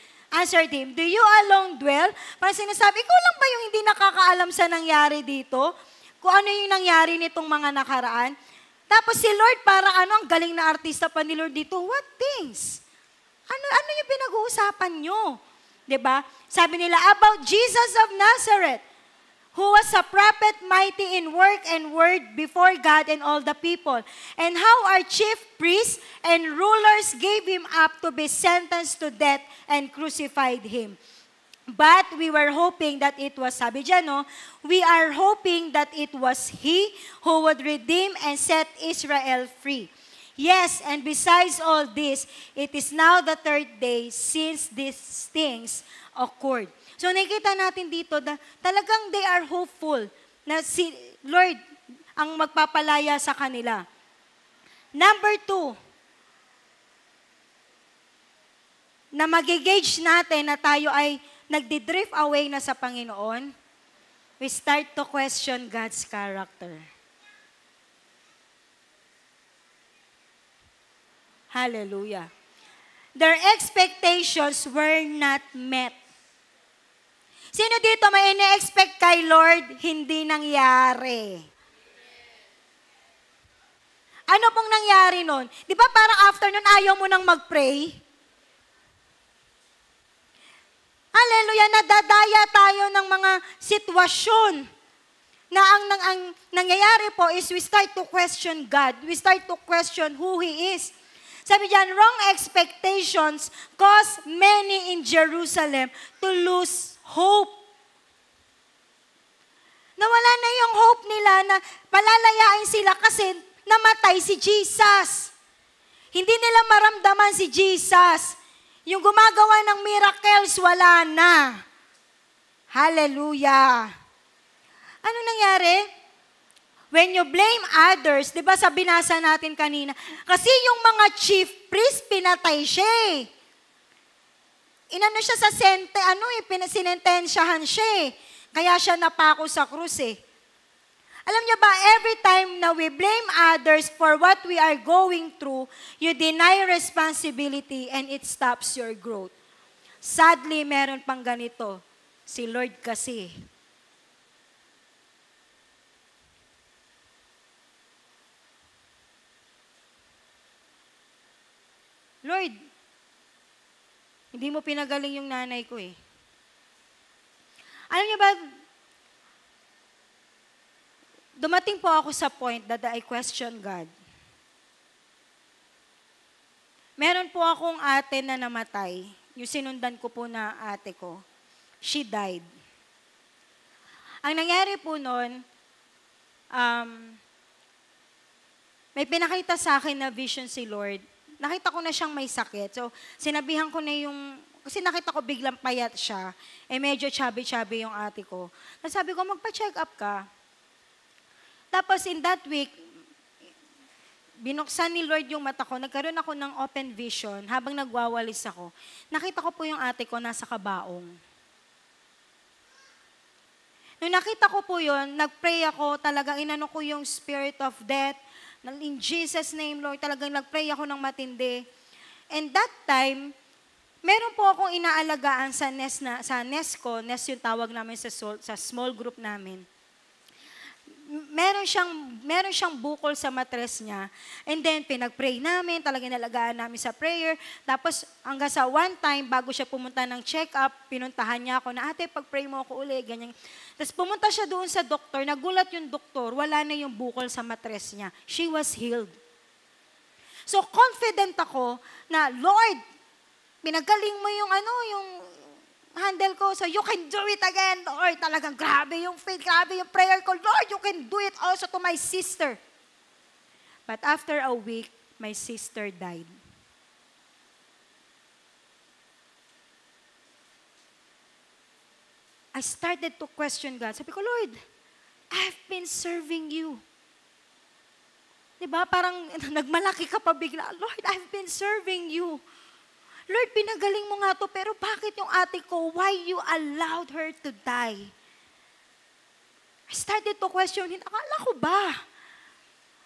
him, "Do you alone dwell?" Parang sinasabi, ikaw lang ba yung hindi nakakaalam sa nangyari dito? Kung ano yung nangyari nitong mga nakaraan? Tapos si Lord, parang ang galing na artista pa ni Lord dito. What things? Ano yung pinag-uusapan nyo? 'Di ba? Sabi nila, about Jesus of Nazareth, who was a prophet mighty in work and word before God and all the people, and how our chief priests and rulers gave him up to be sentenced to death and crucified him. But we were hoping that it was, sabi dyan, no? We are hoping that it was He who would redeem and set Israel free. Yes, and besides all this, it is now the third day since these things occurred. So nakikita natin dito na talagang they are hopeful na si Lord ang magpapalaya sa kanila. Number 2, na magigauge natin na tayo ay nagdi-drift away na sa Panginoon, we start to question God's character. Hallelujah. Their expectations were not met. Sino dito may ine-expect kay Lord, hindi nangyari? Ano pong nangyari nun? Di ba parang after nun, ayaw mo nang mag-pray? Hallelujah, nadadaya tayo ng mga sitwasyon na ang nangyayari po is we start to question God. We start to question who He is. Sabi diyan, wrong expectations cause many in Jerusalem to lose hope. Nawala na yung hope nila na palalayain sila kasi namatay si Jesus. Hindi nila maramdaman si Jesus. Yung gumagawa ng miracles, wala na. Hallelujah. Ano nangyari? When you blame others, di ba sa binasa natin kanina, kasi yung mga chief priest, pinatay siya eh. Inano siya sa sinentensyahan siya eh. Kaya siya napako sa krus eh. Alam niyo ba, every time na we blame others for what we are going through, you deny responsibility and it stops your growth. Sadly, meron pang ganito. Si Lord kasi. Lord, hindi mo pinagaling yung nanay ko eh. Alam niyo ba, dumating po ako sa point that I question God. Meron po akong ate na namatay. Yung sinundan ko po na ate ko. She died. Ang nangyari po noon, may pinakita sa akin na vision si Lord. Nakita ko na siyang may sakit. So, sinabihan ko na kasi nakita ko biglang payat siya. Medyo chubby-chubby yung ate ko. Sabi ko, magpa-check up ka. Tapos in that week, binuksan ni Lord yung mata ko, nagkaroon ako ng open vision habang nagwawalis ako. Nakita ko po yung ate ko nasa kabaong. Nung nakita ko po yun, nagpray ako, talagang inano ko yung spirit of death. In Jesus' name, Lord, talagang nagpray ako ng matindi. And that time, meron po akong inaalagaan sa NES ko, NES yung tawag namin sa small group namin. Meron siyang bukol sa matres niya. And then, pinag-pray namin, talagang nalagaan namin sa prayer. Tapos, hanggang sa one time, bago siya pumunta ng check-up, pinuntahan niya ako na, ate, pag-pray mo ako uli, ganyan. Tapos, pumunta siya doon sa doktor, nagulat yung doktor, wala na yung bukol sa matres niya. She was healed. So, confident ako na, Lord, pinagaling mo yung handle ko, so you can do it again, Lord. Talagang grabe yung faith, grabe yung prayer ko. Lord, you can do it also to my sister. But after a week, my sister died. I started to question God. Sabi ko, Lord, I've been serving you. Diba? Parang nagmalaki ka pa bigla, Lord, I've been serving you. Lord, pinagaling mo nga to, pero bakit yung ate ko, why you allowed her to die? I started to question, akala ko ba?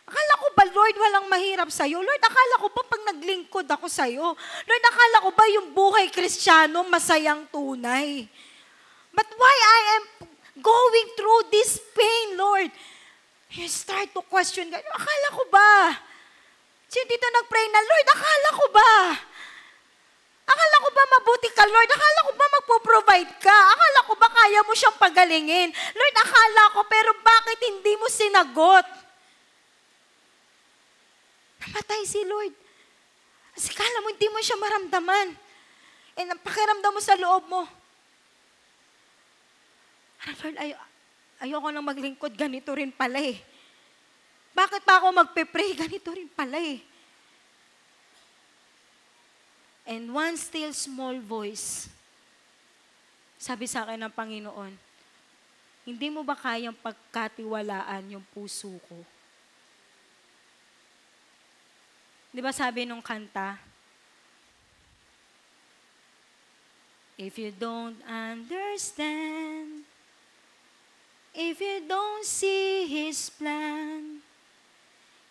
Akala ko ba, Lord, walang mahirap sa'yo? Lord, akala ko ba pag naglingkod ako sa'yo? Lord, akala ko ba yung buhay Kristiyano masayang tunay? But why I am going through this pain, Lord? You start to question, akala ko ba? Sino dito nag-pray na, Lord, akala ko ba? Akala ko ba mabuti ka, Lord? Akala ko ba magpo-provide ka? Akala ko ba kaya mo siyang pagalingin? Lord, akala ko, pero bakit hindi mo sinagot? Namatay si Lord. Kasi kala mo, hindi mo siya maramdaman. Eh, pakiramdam mo sa loob mo. Lord, ayoko nang maglingkod, ganito rin pala eh. Bakit pa ako magpe-pray? Ganito rin pala eh. And one still small voice, sabi sa akin ng Panginoon, hindi mo ba kayang pagkatiwalaan yung puso ko? Di ba sabi nung kanta, if you don't understand, if you don't see His plan,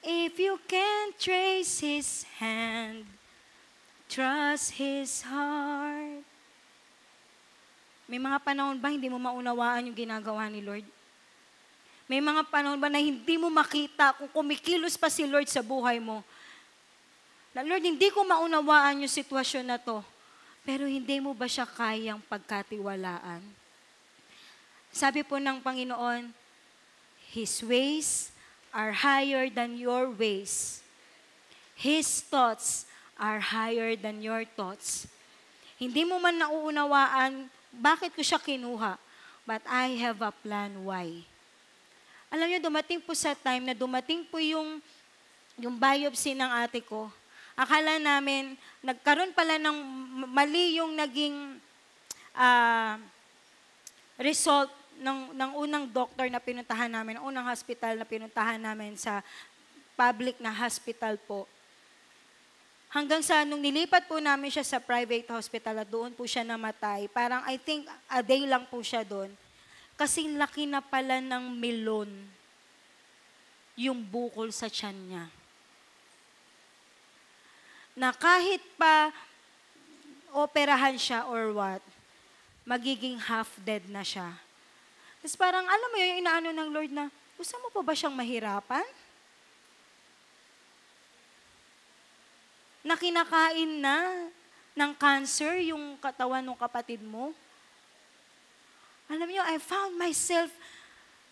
if you can't trace His hand, trust His heart. May mga panahon ba hindi mo maunawaan yung ginagawa ni Lord? May mga panahon ba na hindi mo makita kung kumikilos pa si Lord sa buhay mo? Na Lord, hindi ko maunawaan yung sitwasyon na to, pero hindi mo ba siya kayang pagkatiwalaan? Sabi po ng Panginoon, His ways are higher than your ways. His thoughts are higher than your thoughts. Hindi mo man nauunawaan bakit ko siya kinuha, but I have a plan why. Alam niyo, dumating po sa time na dumating po yung biopsy ng ate ko. Akala namin, nagkaroon pala ng mali yung naging result ng unang doctor na pinuntahan namin, unang hospital na pinuntahan namin sa public na hospital po. Hanggang sa nung nilipat po namin siya sa private hospital at doon po siya namatay. Parang I think a day lang po siya doon. Kasing laki na pala ng melon yung bukol sa tiyan niya. Na kahit pa operahan siya or what, magiging half dead na siya. Tapos parang alam mo yung inaano ng Lord na, gusto mo pa ba siyang mahirapan? Na kinakain na ng cancer yung katawan ng kapatid mo. Alam niyo, I found myself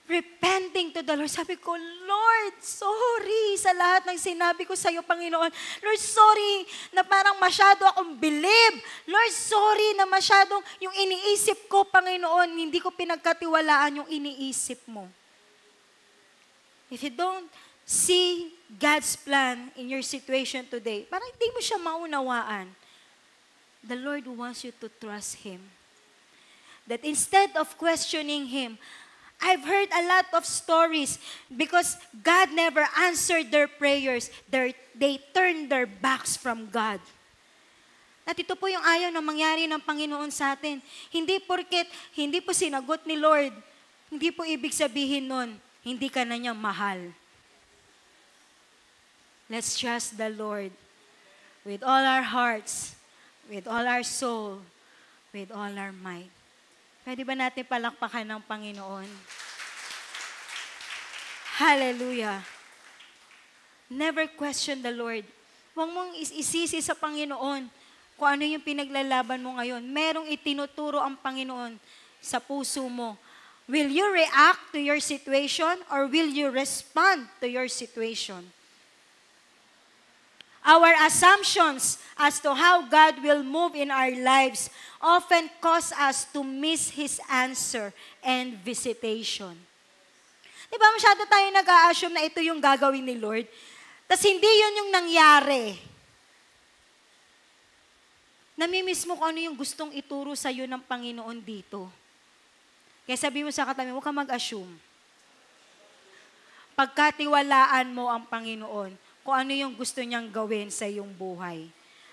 repenting to the Lord. Sabi ko, Lord, sorry sa lahat ng sinabi ko sa iyo, Panginoon. Lord, sorry na parang masyado akong believe. Lord, sorry na masyadong yung iniisip ko, Panginoon, hindi ko pinagkatiwalaan yung iniisip mo. If you don't see God's plan in your situation today, parang hindi mo siya maunawaan. The Lord wants you to trust Him. That instead of questioning Him, I've heard a lot of stories because God never answered their prayers. They turned their backs from God. At ito po yung ayaw na mangyari ng Panginoon sa atin. Hindi porket hindi po sinagot ni Lord, hindi po ibig sabihin nun, hindi ka na niya mahal. Let's trust the Lord with all our hearts, with all our soul, with all our might. Pwede ba natin palakpakan ng Panginoon? Hallelujah. Never question the Lord. Huwag mong isisi sa Panginoon kung ano yung pinaglalaban mo ngayon. Merong itinuturo ang Panginoon sa puso mo. Will you react to your situation or will you respond to your situation? Our assumptions as to how God will move in our lives often cause us to miss His answer and visitation. Diba masyado tayo nag-a-assume na ito yung gagawin ni Lord? Tapos hindi yun yung nangyari. Namimiss mo kung ano yung gustong ituro sa'yo ng Panginoon dito. Kaya sabi mo sa katabi, huwag ka mag-assume. pagkatiwalaan mo ang Panginoon kung ano yung gusto niyang gawin sa iyong buhay.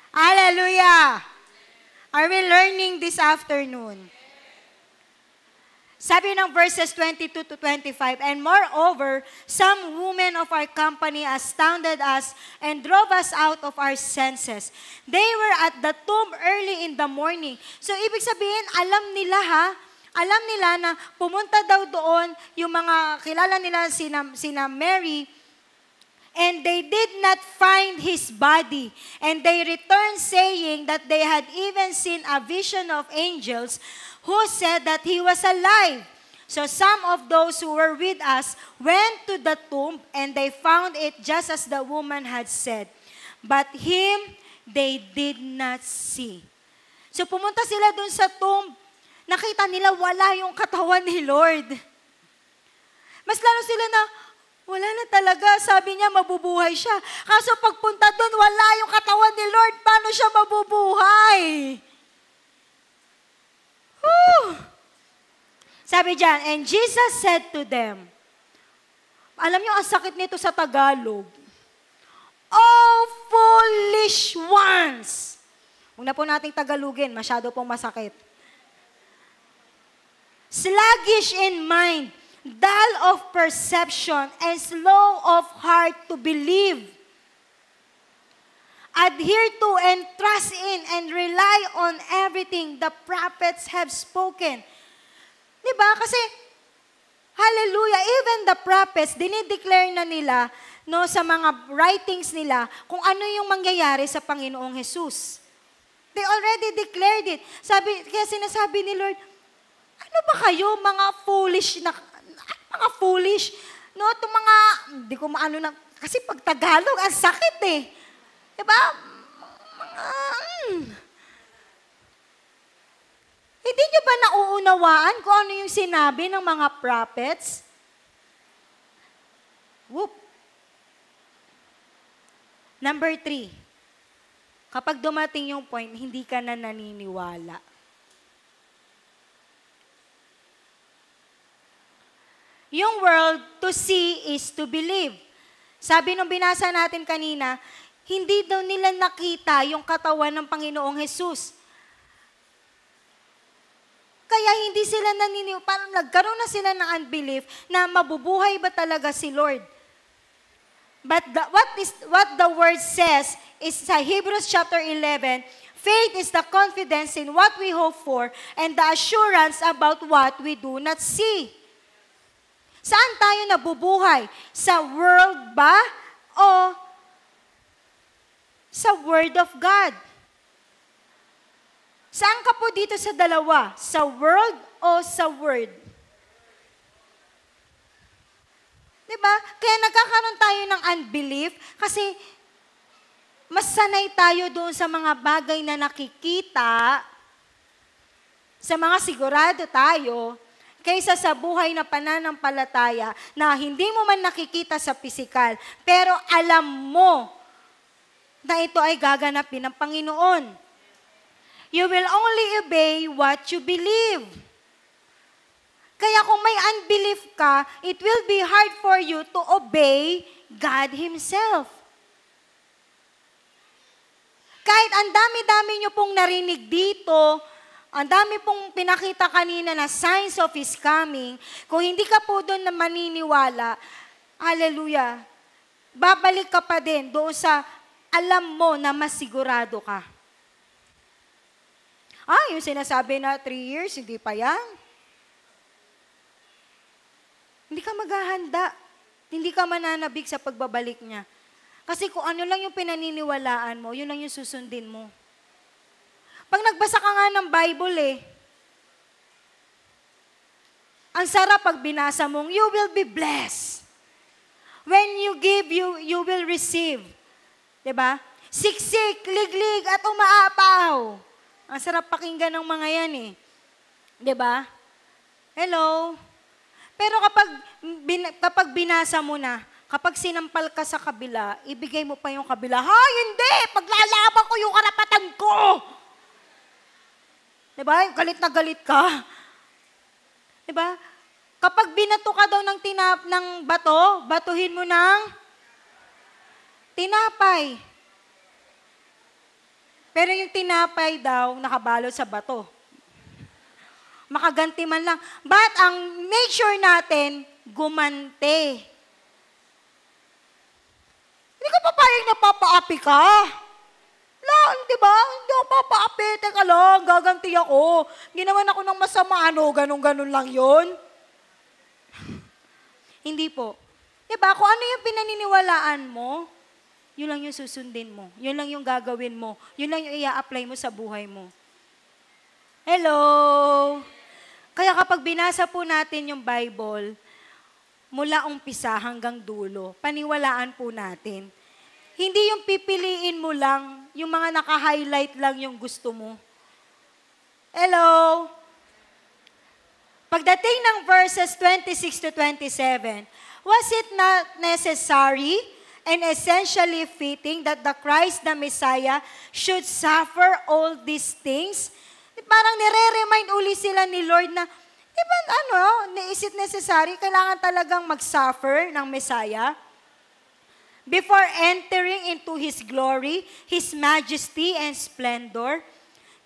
Hallelujah! Are we learning this afternoon? Sabi ng verses 22 to 25, and moreover, some women of our company astounded us and drove us out of our senses. They were at the tomb early in the morning. So, ibig sabihin, alam nila na pumunta daw doon yung mga kilala nila sina Mary, and they did not find his body. And they returned saying that they had even seen a vision of angels who said that he was alive. So some of those who were with us went to the tomb, and they found it just as the woman had said. But him they did not see. So pumunta sila dun sa tomb, nakita nila wala yung katawan ni Lord. Mas lalo sila na, wala na talaga. Sabi niya, mabubuhay siya. Kaso pagpunta dun, wala yung katawan ni Lord. Paano siya mabubuhay? Sabi dyan, and Jesus said to them, alam niyo, ang sakit nito sa Tagalog, "Oh, foolish ones!" Huwag na po nating Tagalogin, masyado pong masakit. "Sluggish in mind, dull of perception, and slow of heart to believe. Adhere to and trust in and rely on everything the prophets have spoken." Diba? Kasi, hallelujah, even the prophets, dinideclare na nila sa mga writings nila kung ano yung mangyayari sa Panginoong Jesus. They already declared it. Kaya sinasabi ni Lord, ano ba kayo, mga foolish no, itong mga, hindi ko maano na, kasi pag Tagalog, ang sakit eh. Diba? Hindi nyo ba nauunawaan kung ano yung sinabi ng mga prophets? Whoop. Number 3, kapag dumating yung point, hindi ka na naniniwala. Yung world, to see is to believe. Sabi nung binasa natin kanina, hindi daw nila nakita yung katawan ng Panginoong Jesus. Kaya hindi sila naniniwala, parang nagkaroon na sila ng unbelief na mabubuhay ba talaga si Lord. But what the word says is sa Hebrews chapter 11, faith is the confidence in what we hope for and the assurance about what we do not see. Saan tayo nabubuhay? Sa world ba o sa Word of God? Saan ka po dito sa dalawa? Sa world o sa Word? Diba? Kaya nagkakaroon tayo ng unbelief kasi mas sanay tayo doon sa mga bagay na nakikita, sa mga sigurado tayo, kaysa sa buhay na pananampalataya na hindi mo man nakikita sa pisikal, pero alam mo na ito ay gaganapin ng Panginoon. You will only obey what you believe. Kaya kung may unbelief ka, it will be hard for you to obey God Himself. Kahit ang dami-dami nyo pong narinig dito, ang dami pong pinakita kanina na signs of His coming, kung hindi ka po doon na maniniwala, hallelujah, babalik ka pa din doon sa alam mo na masigurado ka. Yung sinasabi na 3 years, hindi pa yan. Hindi ka maghahanda. Hindi ka mananabik sa pagbabalik niya. Kasi kung ano lang yung pinaniniwalaan mo, yun lang yung susundin mo. Pag nagbasa ka nga ng Bible ang sarap pag binasa mong, you will be blessed. When you give, you will receive. Diba? Siksik, liglig, at umaapaw. Ang sarap pakinggan ng mga yan Diba? Hello? Pero kapag binasa mo na, kapag sinampal ka sa kabila, ibigay mo pa yung kabila, hindi! Paglalaban ko yung karapatan ko! Diba? Galit na galit ka. Diba? Kapag binato ka daw ng bato, batuhin mo ng tinapay. Pero yung tinapay daw, nakabalot sa bato. Makaganti man lang. But ang make sure natin, gumante. Hindi ka papayag na papaapi ka. Di ba? Hindi ako papaapi. Teka lang, gaganti ako. Ginawan ako ng masama, ganun lang yon. Hindi po. Di ba? Kung ano yung pinaniniwalaan mo, yun lang yung susundin mo. Yun lang yung gagawin mo. Yun lang yung i-apply mo sa buhay mo. Hello? Kaya kapag binasa po natin yung Bible, mula umpisa hanggang dulo, paniwalaan po natin. Hindi yung pipiliin mo lang, yung mga naka-highlight lang yung gusto mo. Hello? Pagdating ng verses 26 to 27, was it not necessary and essentially fitting that the Christ, the Messiah, should suffer all these things? Parang nire-remind uli sila ni Lord na, di ba is it necessary? Kailangan talagang mag-suffer ng Messiah? Before entering into His glory, His majesty and splendor,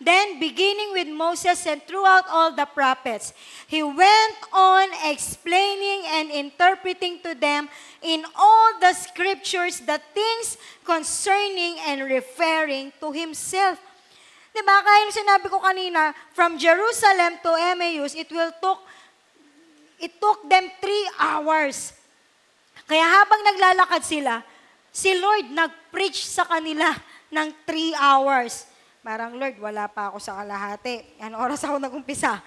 then beginning with Moses and throughout all the prophets, He went on explaining and interpreting to them in all the scriptures the things concerning and referring to Himself. Diba? Kaya yung sinabi ko kanina, from Jerusalem to Emmaus, it took them 3 hours. Kaya habang naglalakad sila, si Lord nag-preach sa kanila ng 3 hours. Parang, Lord, wala pa ako sa kalahati. Anong oras ako nag-umpisa?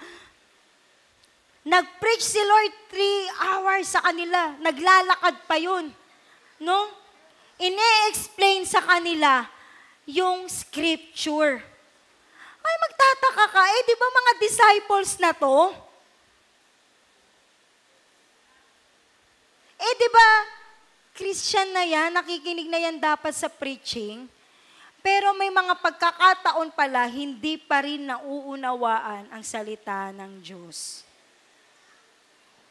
Nag-preach si Lord 3 hours sa kanila. Naglalakad pa yun. No? Ine-explain sa kanila yung scripture. Ay, magtataka ka, di ba mga disciples na to? Di ba, Christian na yan, nakikinig na yan dapat sa preaching, pero may mga pagkakataon pala, hindi pa rin nauunawaan ang salita ng Diyos.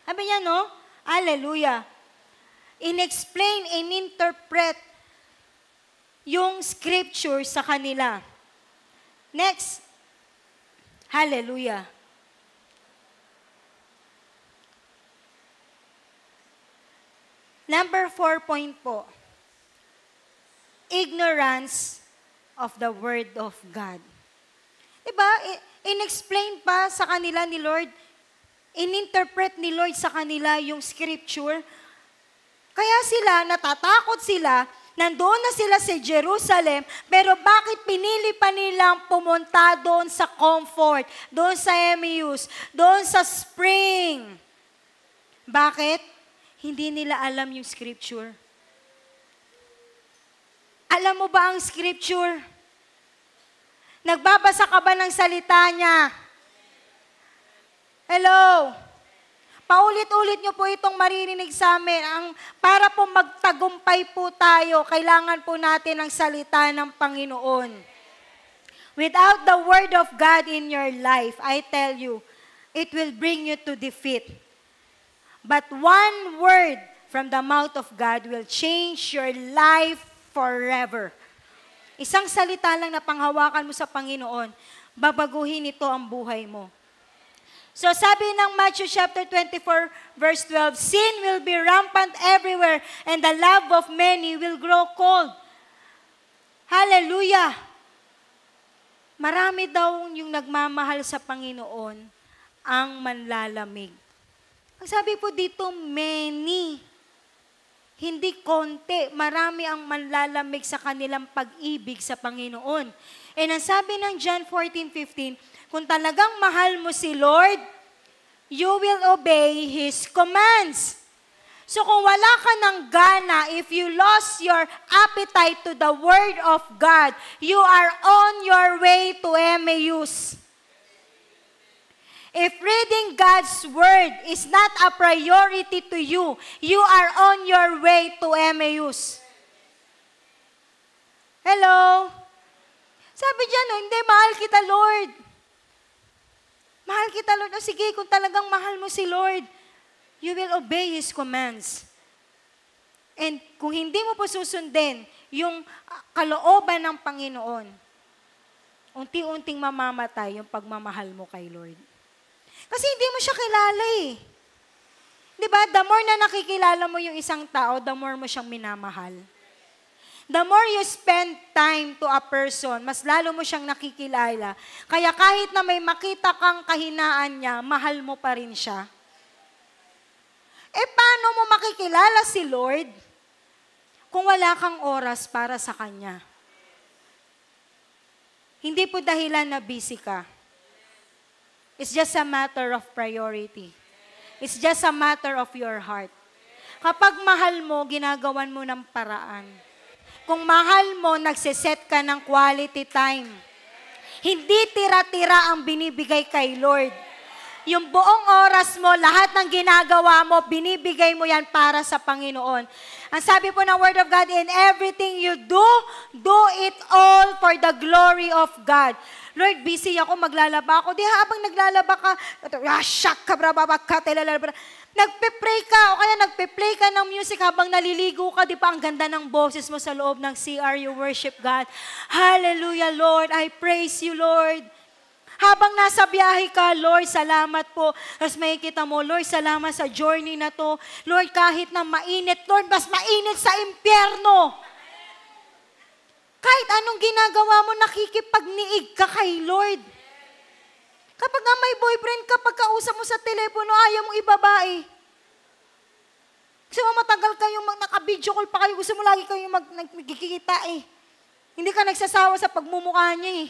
Sabi niya, no? Hallelujah. In-explain, in-interpret yung scripture sa kanila. Next. Hallelujah. Number 4 point po. Ignorance of the Word of God. Diba? In-explain pa sa kanila ni Lord, in-interpret ni Lord sa kanila yung scripture. Kaya sila, natatakot sila, nandoon na sila sa Jerusalem, pero bakit pinili pa nilang pumunta doon sa comfort, doon sa Emmaus, doon sa spring? Bakit? Hindi nila alam yung scripture. Alam mo ba ang scripture? Nagbabasa ka ba ng salita niya? Hello? Paulit-ulit nyo po itong maririnig sa amin. Para po magtagumpay po tayo, kailangan po natin ang salita ng Panginoon. Without the Word of God in your life, I tell you, it will bring you to defeat. But one word from the mouth of God will change your life forever. Isang salita lang na panghawakan mo sa Panginoon, babaguhin ito ang buhay mo. So sabi ng Matthew chapter 24 verse 12, sin will be rampant everywhere and the love of many will grow cold. Hallelujah! Marami daw yung nagmamahal sa Panginoon ang manlalamig. Ang sabi po dito, many. Hindi konti. Marami ang manlalamig sa kanilang pag-ibig sa Panginoon. And ang sabi ng John 14:15, kung talagang mahal mo si Lord, you will obey His commands. So kung wala ka ng gana, if you lost your appetite to the Word of God, you are on your way to Emmaus. If reading God's Word is not a priority to you, you are on your way to Emmaus. Hello? Sabi dyan, hindi, mahal kita, Lord. Mahal kita, Lord. O sige, kung talagang mahal mo si Lord, you will obey His commands. And kung hindi mo po susundin yung kalooban ng Panginoon, unti-unting mamamatay yung pagmamahal mo kay Lord. Kasi hindi mo siya kilala eh. Di ba? The more na nakikilala mo yung isang tao, the more mo siyang minamahal. The more you spend time to a person, mas lalo mo siyang nakikilala. Kaya kahit na may makita kang kahinaan niya, mahal mo pa rin siya. Paano mo makikilala si Lord kung wala kang oras para sa Kanya? Hindi po dahilan na busy ka. It's just a matter of priority. It's just a matter of your heart. Kapag mahal mo, ginagawan mo ng paraan. Kung mahal mo, nagsiset ka ng quality time. Hindi tira-tira ang binibigay kay Lord. Yung buong oras mo, lahat ng ginagawa mo, binibigay mo yan para sa Panginoon. Ang sabi po ng Word of God, in everything you do, do it all for the glory of God. Lord, busy ako, maglalaba ako. Di habang naglalaba ka, nagpe-pray ka o kaya nagpe-play ka ng music habang naliligo ka. Di ba ang ganda ng boses mo sa loob ng CR, you worship God. Hallelujah, Lord. I praise you, Lord. Habang nasa biyahe ka, Lord, salamat po. Tapos makikita mo, Lord, salamat sa journey na to. Lord, kahit na mainit, Lord, mas mainit sa impyerno. Kahit anong ginagawa mo, nakikipagniig ka kay Lord. Kapag nga may boyfriend ka, pagkausap mo sa telepono, ayaw mong ibabae. Gusto mo matagal kayong naka-video call pa kayo, gusto mo lagi kayong nagkikita eh. Hindi ka nagsasawa sa pagmumukha niya eh.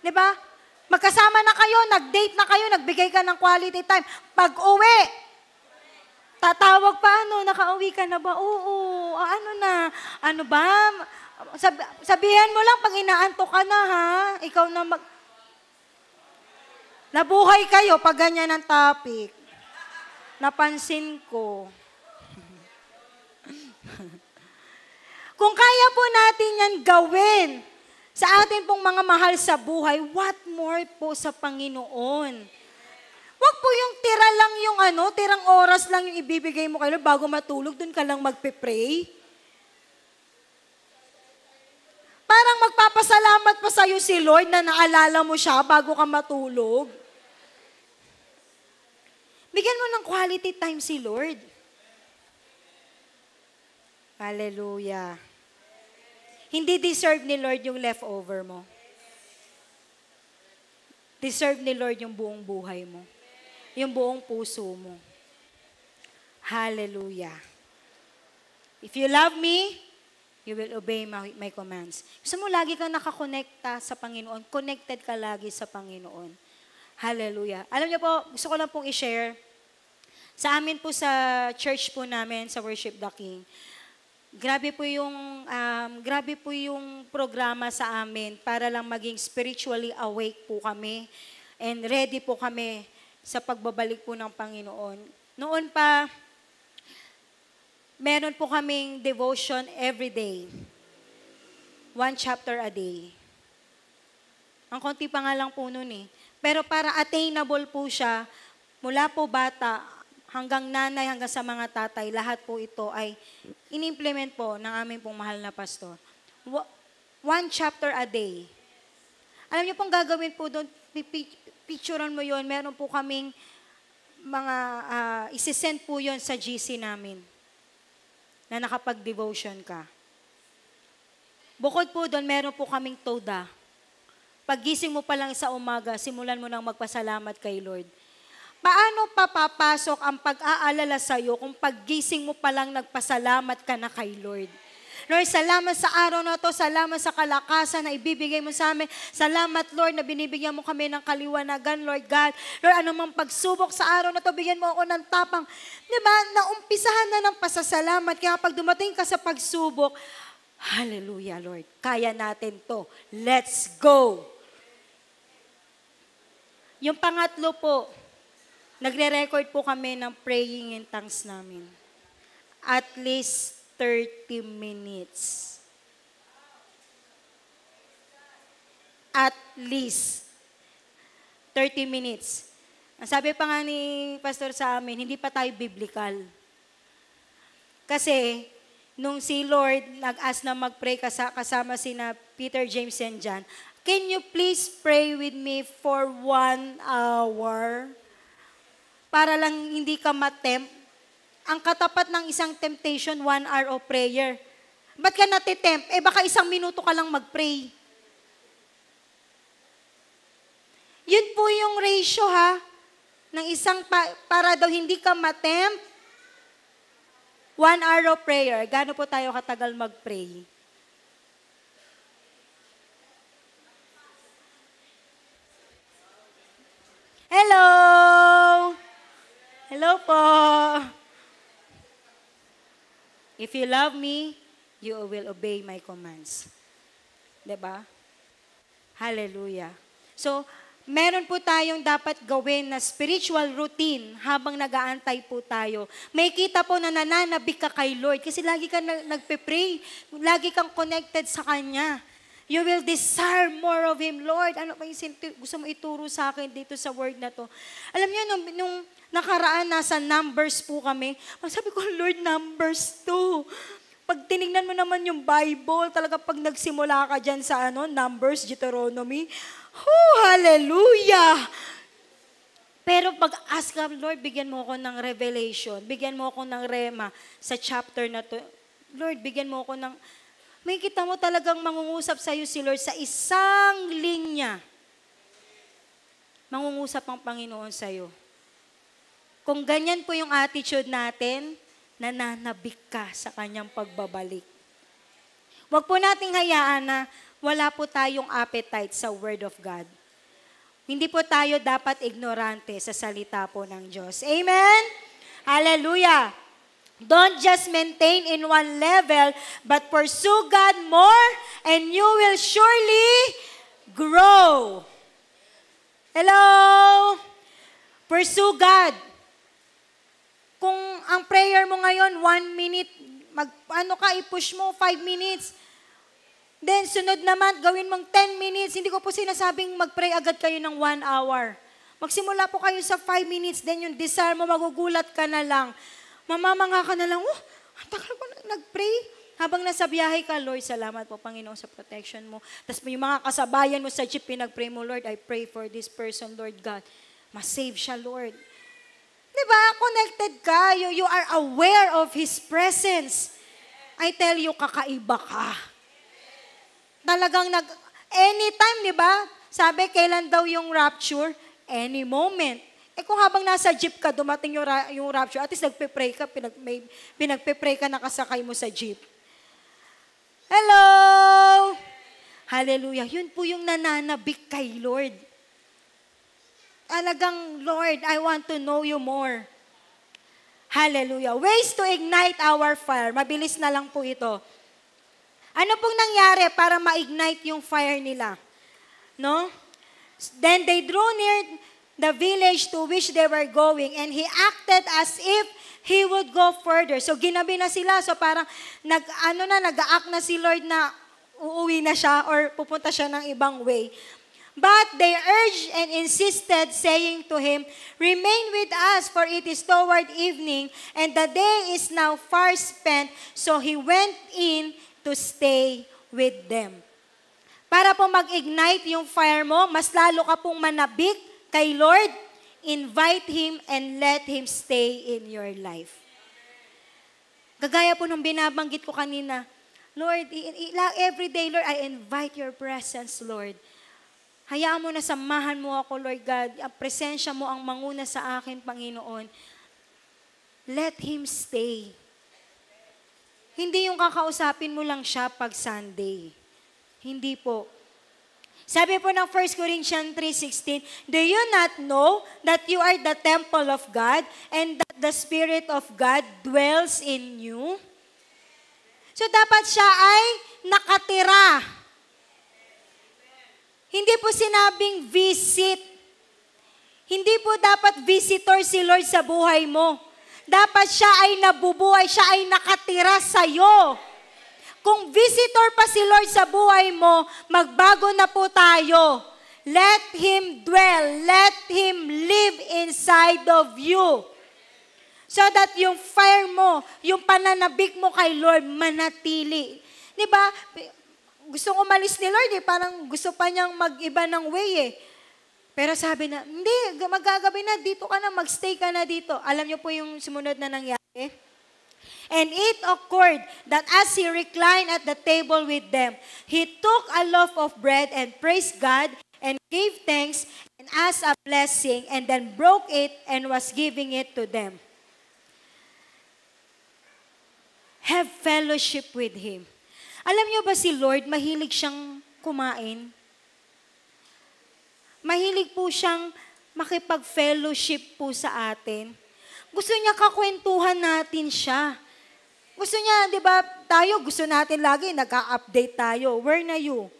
Diba? Magkasama na kayo, nag-date na kayo, nagbigay ka ng quality time. Pag-uwi, tatawag pa, nakauwi ka na ba? Oo, ano na? Ano ba? Sabihan mo lang pag inaantok ka na, ha? Ikaw na Nabuhay kayo pag ganyan ang topic. Napansin ko. Kung kaya po natin yan gawin sa atin pong mga mahal sa buhay, what more po sa Panginoon? Wag po yung tira lang yung tirang oras lang yung ibibigay mo kayo bago matulog, dun ka lang magpe-pray. Parang magpapasalamat pa sa'yo si Lord na naalala mo siya bago ka matulog. Bigyan mo ng quality time si Lord. Hallelujah. Hindi deserve ni Lord yung leftover mo. Deserve ni Lord yung buong buhay mo. Yung buong puso mo. Hallelujah. If you love me, you will obey my commands. Gusto mo lagi kang nakakonekta sa Panginoon. Connected ka lagi sa Panginoon. Hallelujah. Alam niyo po, gusto ko lang pong i-share. Sa amin po sa church po namin, sa Worship the King, grabe po yung programa sa amin para lang maging spiritually awake po kami and ready po kami sa pagbabalik po ng Panginoon. Noon pa, meron po kaming devotion every day. 1 chapter a day. Ang konti pa nga lang po noon eh. Pero para attainable po siya, mula po bata, hanggang nanay, hanggang sa mga tatay, lahat po ito ay in-implement po ng aming pong mahal na pastor. 1 chapter a day. Alam niyo pong gagawin po doon, picturean mo yon, meron po kaming mga, isisend po yon sa GC namin na nakapag-devotion ka. Bukod po doon, meron po kaming toda. Paggising mo pa lang sa umaga, simulan mo nang magpasalamat kay Lord. Paano papapasok ang pag-aalala sa'yo kung paggising mo pa lang nagpasalamat ka na kay Lord? Lord, salamat sa araw na to, salamat sa kalakasan na ibibigay mo sa amin. Salamat, Lord, na binibigyan mo kami ng kaliwanagan, Lord God. Lord, anumang pagsubok sa araw na to, bigyan mo ako ng tapang. Diba, naumpisahan na ng pasasalamat. Kaya pag dumating ka sa pagsubok, hallelujah, Lord, kaya natin to. Let's go! Yung pangatlo po, nagre-record po kami ng praying in tongues namin. At least 30 minutes. At least 30 minutes. Ang sabi pa nga ni Pastor sa amin, hindi pa tayo biblical. Kasi, nung si Lord nag-ask na mag-pray kasama sina Peter, James, and John, can you please pray with me for 1 hour? Para lang hindi ka matempt. Ang katapat ng isang temptation, 1 hour of prayer. Ba't ka natitempt? Baka 1 minuto ka lang mag-pray. Yun po yung ratio ng isang para daw hindi ka matempt. 1 hour of prayer. Gaano po tayo katagal mag-pray? Hello! Hello po! If you love me, you will obey my commands. Diba? Hallelujah. So, meron po tayong dapat gawin na spiritual routine habang nag-aantay po tayo. May kita po na nananabik ka kay Lord kasi lagi ka nagpe-pray, lagi kang connected sa Kanya. You will desire more of Him, Lord. Ano pa yung gusto mo ituro sa akin dito sa word na to? Alam niyo, nung nakaraan, nasa Numbers po kami. Sabi ko, Lord, Numbers 2. Pag tinignan mo naman yung Bible, talaga pag nagsimula ka dyan sa Numbers, Deuteronomy, hallelujah! Pero pag ask ka, Lord, bigyan mo ako ng revelation, bigyan mo ako ng rema sa chapter na to. Lord, bigyan mo ako ng... May kita mo talagang mangungusap sa'yo si Lord sa isang linya. Mangungusap ang Panginoon sa'yo. Kung ganyan po yung attitude natin, nananabik ka sa Kanyang pagbabalik. Huwag po nating hayaan na wala po tayong appetite sa Word of God. Hindi po tayo dapat ignorante sa salita po ng Diyos. Amen? Hallelujah! Don't just maintain in one level, but pursue God more, and you will surely grow. Hello? Pursue God. Kung ang prayer mo ngayon, 1 minute, i-push mo 5 minutes. Then, sunod naman, gawin mong 10 minutes. Hindi ko po sinasabing mag-pray agad kayo ng 1 hour. Magsimula po kayo sa 5 minutes, then yung desire mo, magugulat ka na lang. Mamamanga ka na lang, ang tagal ko nag-pray. Habang nasa biyahe ka, Lord, salamat po, Panginoon, sa protection mo. Tapos yung mga kasabayan mo sa jeep, pinag-pray mo, Lord, I pray for this person, Lord God. Ma-save siya, Lord. Diba? Connected ka. You are aware of His presence. I tell you, kakaiba ka. Talagang anytime, diba? Sabi, kailan daw yung rapture? Any moment. Kung habang nasa jeep ka, dumating yung rapture, at least nagpe-pray ka, pinagpe-pray ka, nakasakay mo sa jeep. Hello! Hallelujah. Yun po yung nananabik kay Lord. Talagang, Lord, I want to know you more. Hallelujah. Ways to ignite our fire. Mabilis na lang po ito. Ano pong nangyari para ma-ignite yung fire nila? No? Then they drew near the village to which they were going, and he acted as if he would go further. So, ginabi na sila. So, parang, nag-act na si Lord na uuwi na siya or pupunta siya ng ibang way. But they urged and insisted, saying to him, "Remain with us, for it is toward evening, and the day is now far spent." So, he went in to stay with them. Para po mag-ignite yung fire mo, mas lalo ka pong manabik kay Lord, invite Him and let Him stay in your life. Gagaya po nung binabanggit ko kanina, Lord, every day, Lord, I invite your presence, Lord. Hayaan mo na samahan mo ako, Lord God. Ang presensya mo ang manguna sa akin, Panginoon. Let Him stay. Hindi yung kakausapin mo lang siya pag Sunday. Hindi po. Sabi po ng 1 Corinthians 3:16, "Do you not know that you are the temple of God and that the Spirit of God dwells in you?" So dapat siya ay nakatira. Hindi po sinabing visit. Hindi po dapat visitor si Lord sa buhay mo. Dapat siya ay nabubuhay, siya ay nakatira sa'yo. Kung visitor pa si Lord sa buhay mo, magbago na po tayo. let Him dwell, let Him live inside of you. So that yung fire mo, yung pananabik mo kay Lord, manatili. Di ba? Gustong umalis ni Lord eh, parang gusto pa niyang mag-iba ng way eh. Pero sabi na, hindi, magagabi na, dito ka na, magstay ka na dito. Alam niyo po yung sumunod na nangyari? And it occurred that as he reclined at the table with them, he took a loaf of bread and praised God and gave thanks and asked a blessing and then broke it and was giving it to them. Have fellowship with Him. Alam niyo ba si Lord, mahilig siyang kumain? Mahilig po siyang makipag-fellowship po sa atin. Gusto niya kakwentuhan natin siya. Gusto niya, di ba, tayo, gusto natin lagi, nag-update tayo. Where na you?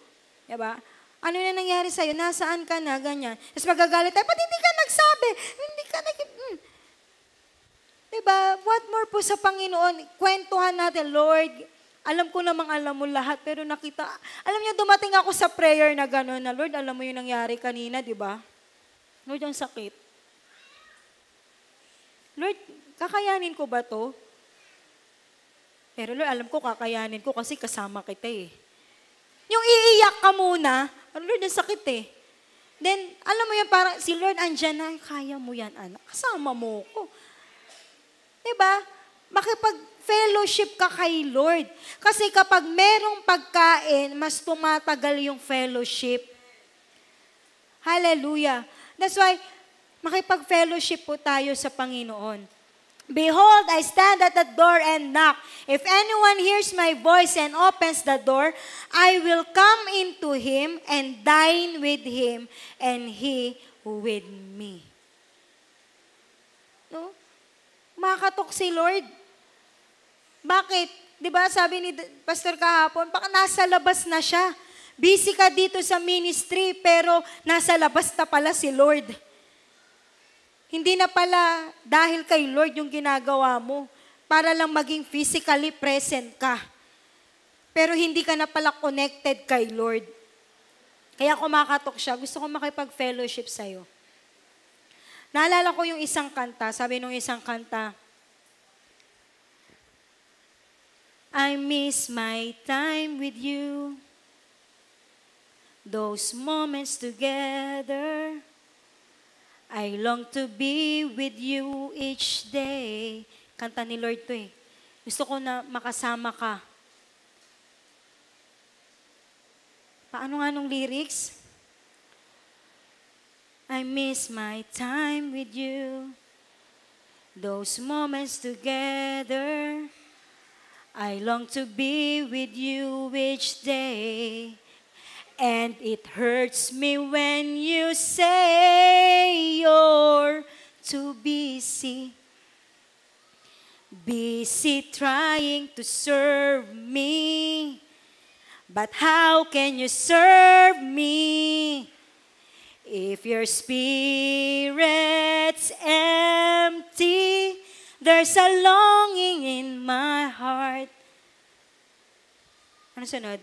Di ba? Ano na nangyari sa'yo? Nasaan ka na? Ganyan. Tapos magagalit tayo, ba't hindi ka nagsabi? Hindi ka Di ba? What more po sa Panginoon? Kwentuhan natin, Lord, alam ko namang alam mo lahat, pero nakita, alam niyo, dumating ako sa prayer na gano'n, na Lord, alam mo yung nangyari kanina, di ba? Lord, ang sakit. Lord, kakayanin ko ba to? Pero Lord, alam ko kakayanin ko kasi kasama kita eh. Yung iiyak ka muna, Lord, ang sakit eh. Then, alam mo yan, parang si Lord andyan na, kaya mo yan, anak. Kasama mo ko. Diba? Makipag-fellowship ka kay Lord. Kasi kapag merong pagkain, mas tumatagal yung fellowship. Hallelujah. That's why, makipag-fellowship po tayo sa Panginoon. Behold, I stand at the door and knock. If anyone hears my voice and opens the door, I will come into him and dine with him and he with me. No? Makatok si Lord. Bakit? Di ba sabi ni Pastor kahapon, baka nasa labas na siya. Busy ka dito sa ministry, pero nasa labas na pala si Lord. Hindi na pala dahil kay Lord yung ginagawa mo, para lang maging physically present ka. Pero hindi ka na pala connected kay Lord. Kaya kumakatok siya, gusto ko makipag-fellowship sa'yo. Naalala ko yung isang kanta, sabi nung isang kanta, I miss my time with you, those moments together, I long to be with you each day. Kanta ni Lord to eh. Gusto ko na makasama ka. Paano nga nung lyrics? I miss my time with you, those moments together. I long to be with you each day. And it hurts me when you say you're too busy. Busy trying to serve me. But how can you serve me if your spirit's empty? There's a longing in my heart. Ano sunod?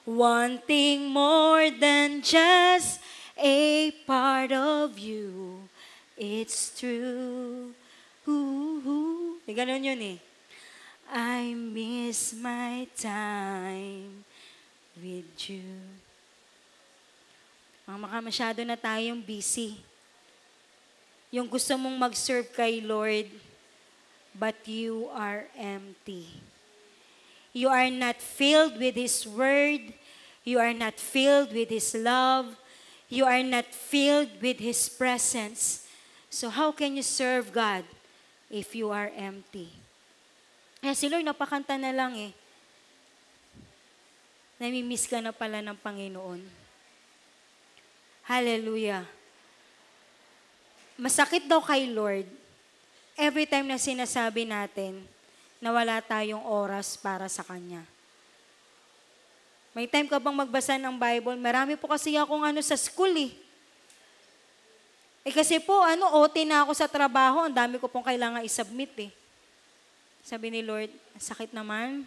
Wanting more than just a part of you. It's true. Ganun yun eh. I miss my time with you. Baka masyado na tayong busy. Yung gusto mong mag-serve kay Lord, but you are empty. You are not filled with His Word. You are not filled with His love. You are not filled with His presence. So how can you serve God if you are empty? Kaya si Lord, napakanta na lang eh. Namimiss ka na pala ng Panginoon. Hallelujah. Masakit daw kay Lord every time na sinasabi natin na wala tayong oras para sa Kanya. May time ka bang magbasa ng Bible? Marami po kasi akong sa school eh. Kasi po, OT na ako sa trabaho, ang dami ko pong kailangan i-submit eh. Sabi ni Lord, sakit naman.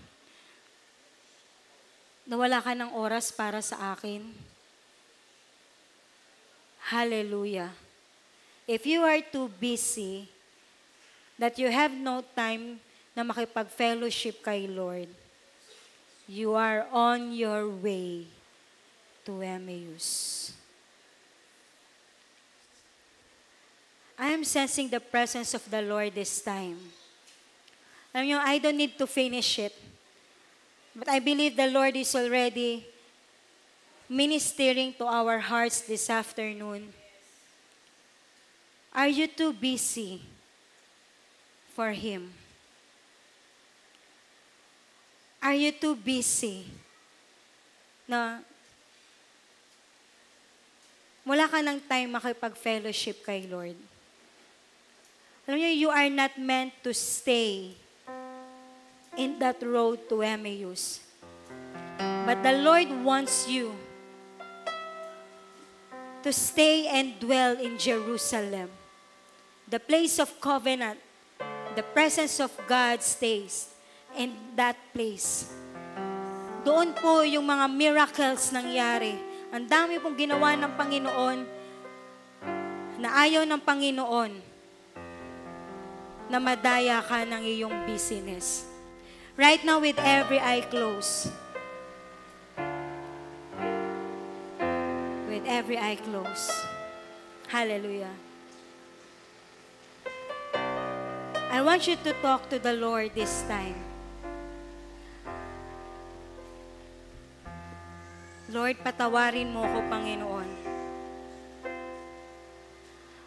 Nawala ka ng oras para sa akin. Hallelujah. If you are too busy, that you have no time na makipag-fellowship kay Lord, you are on your way to Emmaus. I am sensing the presence of the Lord this time. Alam niyo, I don't need to finish it. But I believe the Lord is already ministering to our hearts this afternoon. Are you too busy for Him? Are you too busy na wala ka ng time makipag-fellowship kay Lord? Alam niyo, you are not meant to stay in that road to Emmaus. But the Lord wants you to stay and dwell in Jerusalem, the place of covenant. The presence of God stays in that place. Doon po yung mga miracles nangyari. Ang dami pong ginawa ng Panginoon na ayaw ng Panginoon na madaya ka ng iyong business. Right now, with every eye closed. With every eye closed. Hallelujah. I want you to talk to the Lord this time. Lord, patawarin mo ako, Panginoon.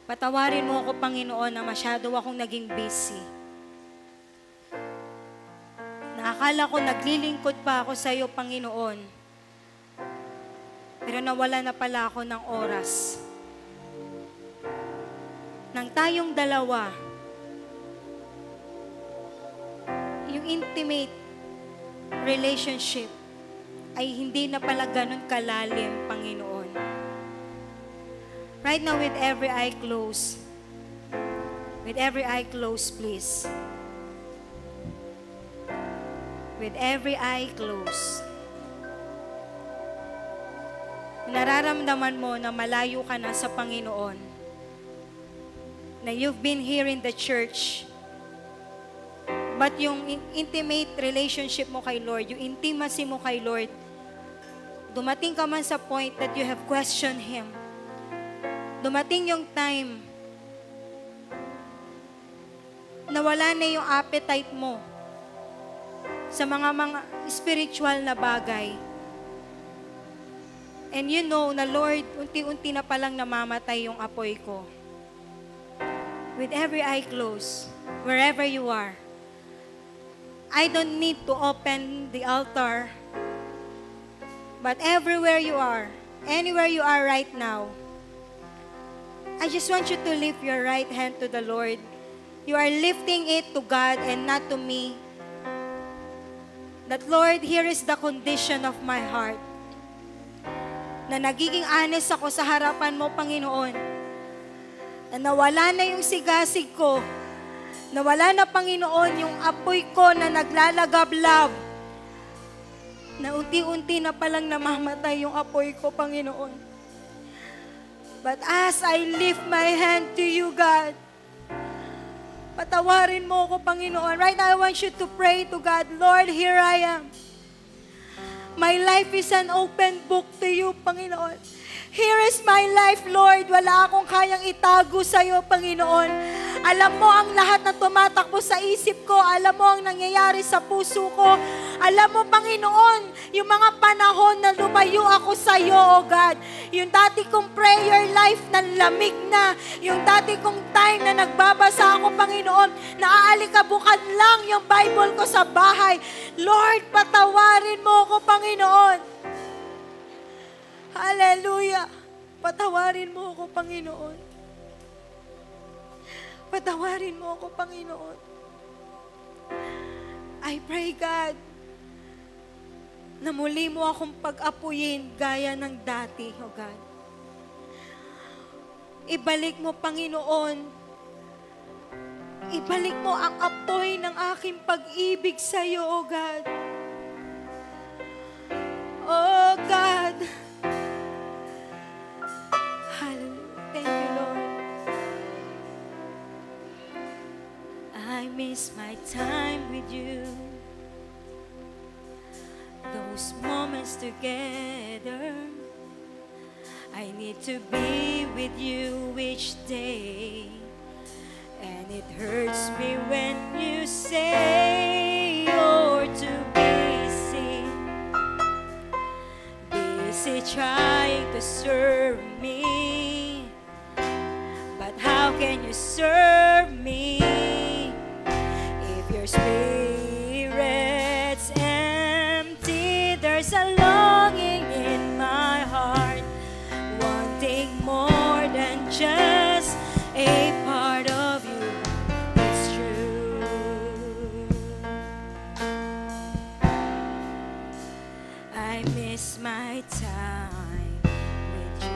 Patawarin mo ako, Panginoon, na masyado akong naging busy. Naakala ko naglilingkod pa ako sa iyo, Panginoon. Pero nawala na pala ako ng oras. Nang tayong dalawa, yung intimate relationship ay hindi na pala ganun kalalim, Panginoon. Right now, with every eye closed, please. With every eye closed. Nararamdaman mo na malayo ka na sa Panginoon. Na you've been here in the church. But yung intimate relationship mo kay Lord, yung intimacy mo kay Lord, dumating ka man sa point that you have questioned Him. Dumating yung time na wala na yung appetite mo sa mga spiritual na bagay. And you know na, Lord, unti-unti na palang namamatay yung apoy ko. With every eye closed, wherever you are, I don't need to open the altar, but everywhere you are, anywhere you are right now, I just want you to lift your right hand to the Lord. You are lifting it to God and not to me. That, Lord, here is the condition of my heart. Na nagiging honest ako sa harapan mo, Panginoon. Na nawala na yung sigasig ko. Nawala na, Panginoon, yung apoy ko na naglalagablab. Na unti-unti na palang namamatay yung apoy ko, Panginoon. But as I lift my hand to you, God, patawarin mo ako, Panginoon. Right now, I want you to pray to God, Lord, here I am. My life is an open book to you, Panginoon. Here is my life, Lord. Wala akong kayang itago sa iyo, Panginoon. Alam mo ang lahat na tumatakbo sa isip ko. Alam mo ang nangyayari sa puso ko. Alam mo, Panginoon, yung mga panahon na lumayo ako sa iyo, O God. Yung dati kong prayer life na lamig na. Yung dati kong time na nagbabasa ako, Panginoon, na aalikabukan lang yung Bible ko sa bahay. Lord, patawarin mo ako, Panginoon. Hallelujah. Patawarin mo ako, Panginoon. Patawarin mo ako, Panginoon. I pray, God, na muli mo akong pag-apuyin gaya ng dati, O God. Ibalik mo, Panginoon. Ibalik mo ang apoy ng aking pag-ibig sa iyo, O God. Oh God. Hallelujah. I miss my time with you. Those moments together. I need to be with you each day. And it hurts me when you say you're too busy. Busy trying to serve me. But how can you serve me if your spirit's empty? There's a longing in my heart, wanting more than just a part of you. It's true. I miss my time with you.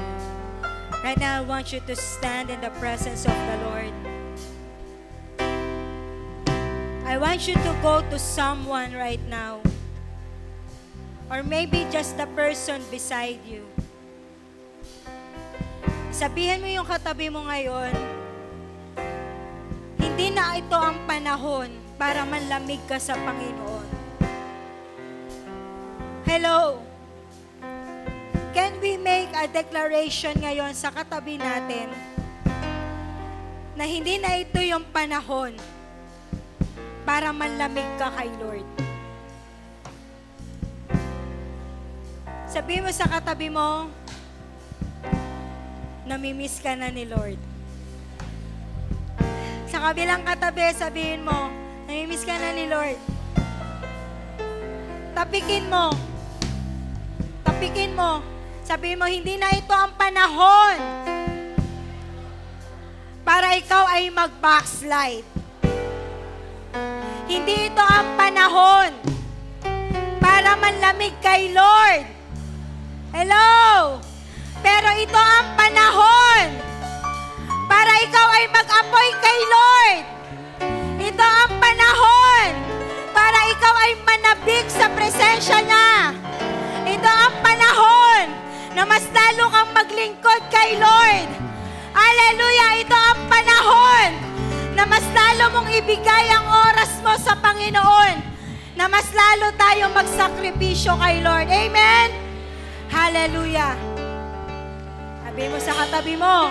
Right now, I want you to stand in the presence of the Lord. I want you to go to someone right now. Or maybe just the person beside you. Sabihin mo yung katabi mo ngayon, hindi na ito ang panahon para manlamig ka sa Panginoon. Hello? Can we make a declaration ngayon sa katabi natin na hindi na ito yung panahon para manlamig ka kay Lord? Sabihin mo sa katabi mo, namimiss ka na ni Lord. Sa kabilang katabi, sabihin mo, namimiss ka na ni Lord. Tapikin mo. Tapikin mo. Sabihin mo, hindi na ito ang panahon para ikaw ay mag-backslide. Hindi ito ang panahon para manlamig kay Lord. Hello? Pero ito ang panahon para ikaw ay mag-apoy kay Lord. Ito ang panahon para ikaw ay manabik sa presensya niya. Ito ang panahon na mas lalo kang maglingkod kay Lord. Hallelujah! Ito ang panahon na mas lalo mong ibigay ang oras mo sa Panginoon. Na mas lalo tayong magsakripisyo kay Lord. Amen? Hallelujah! Sabi mo sa katabi mo,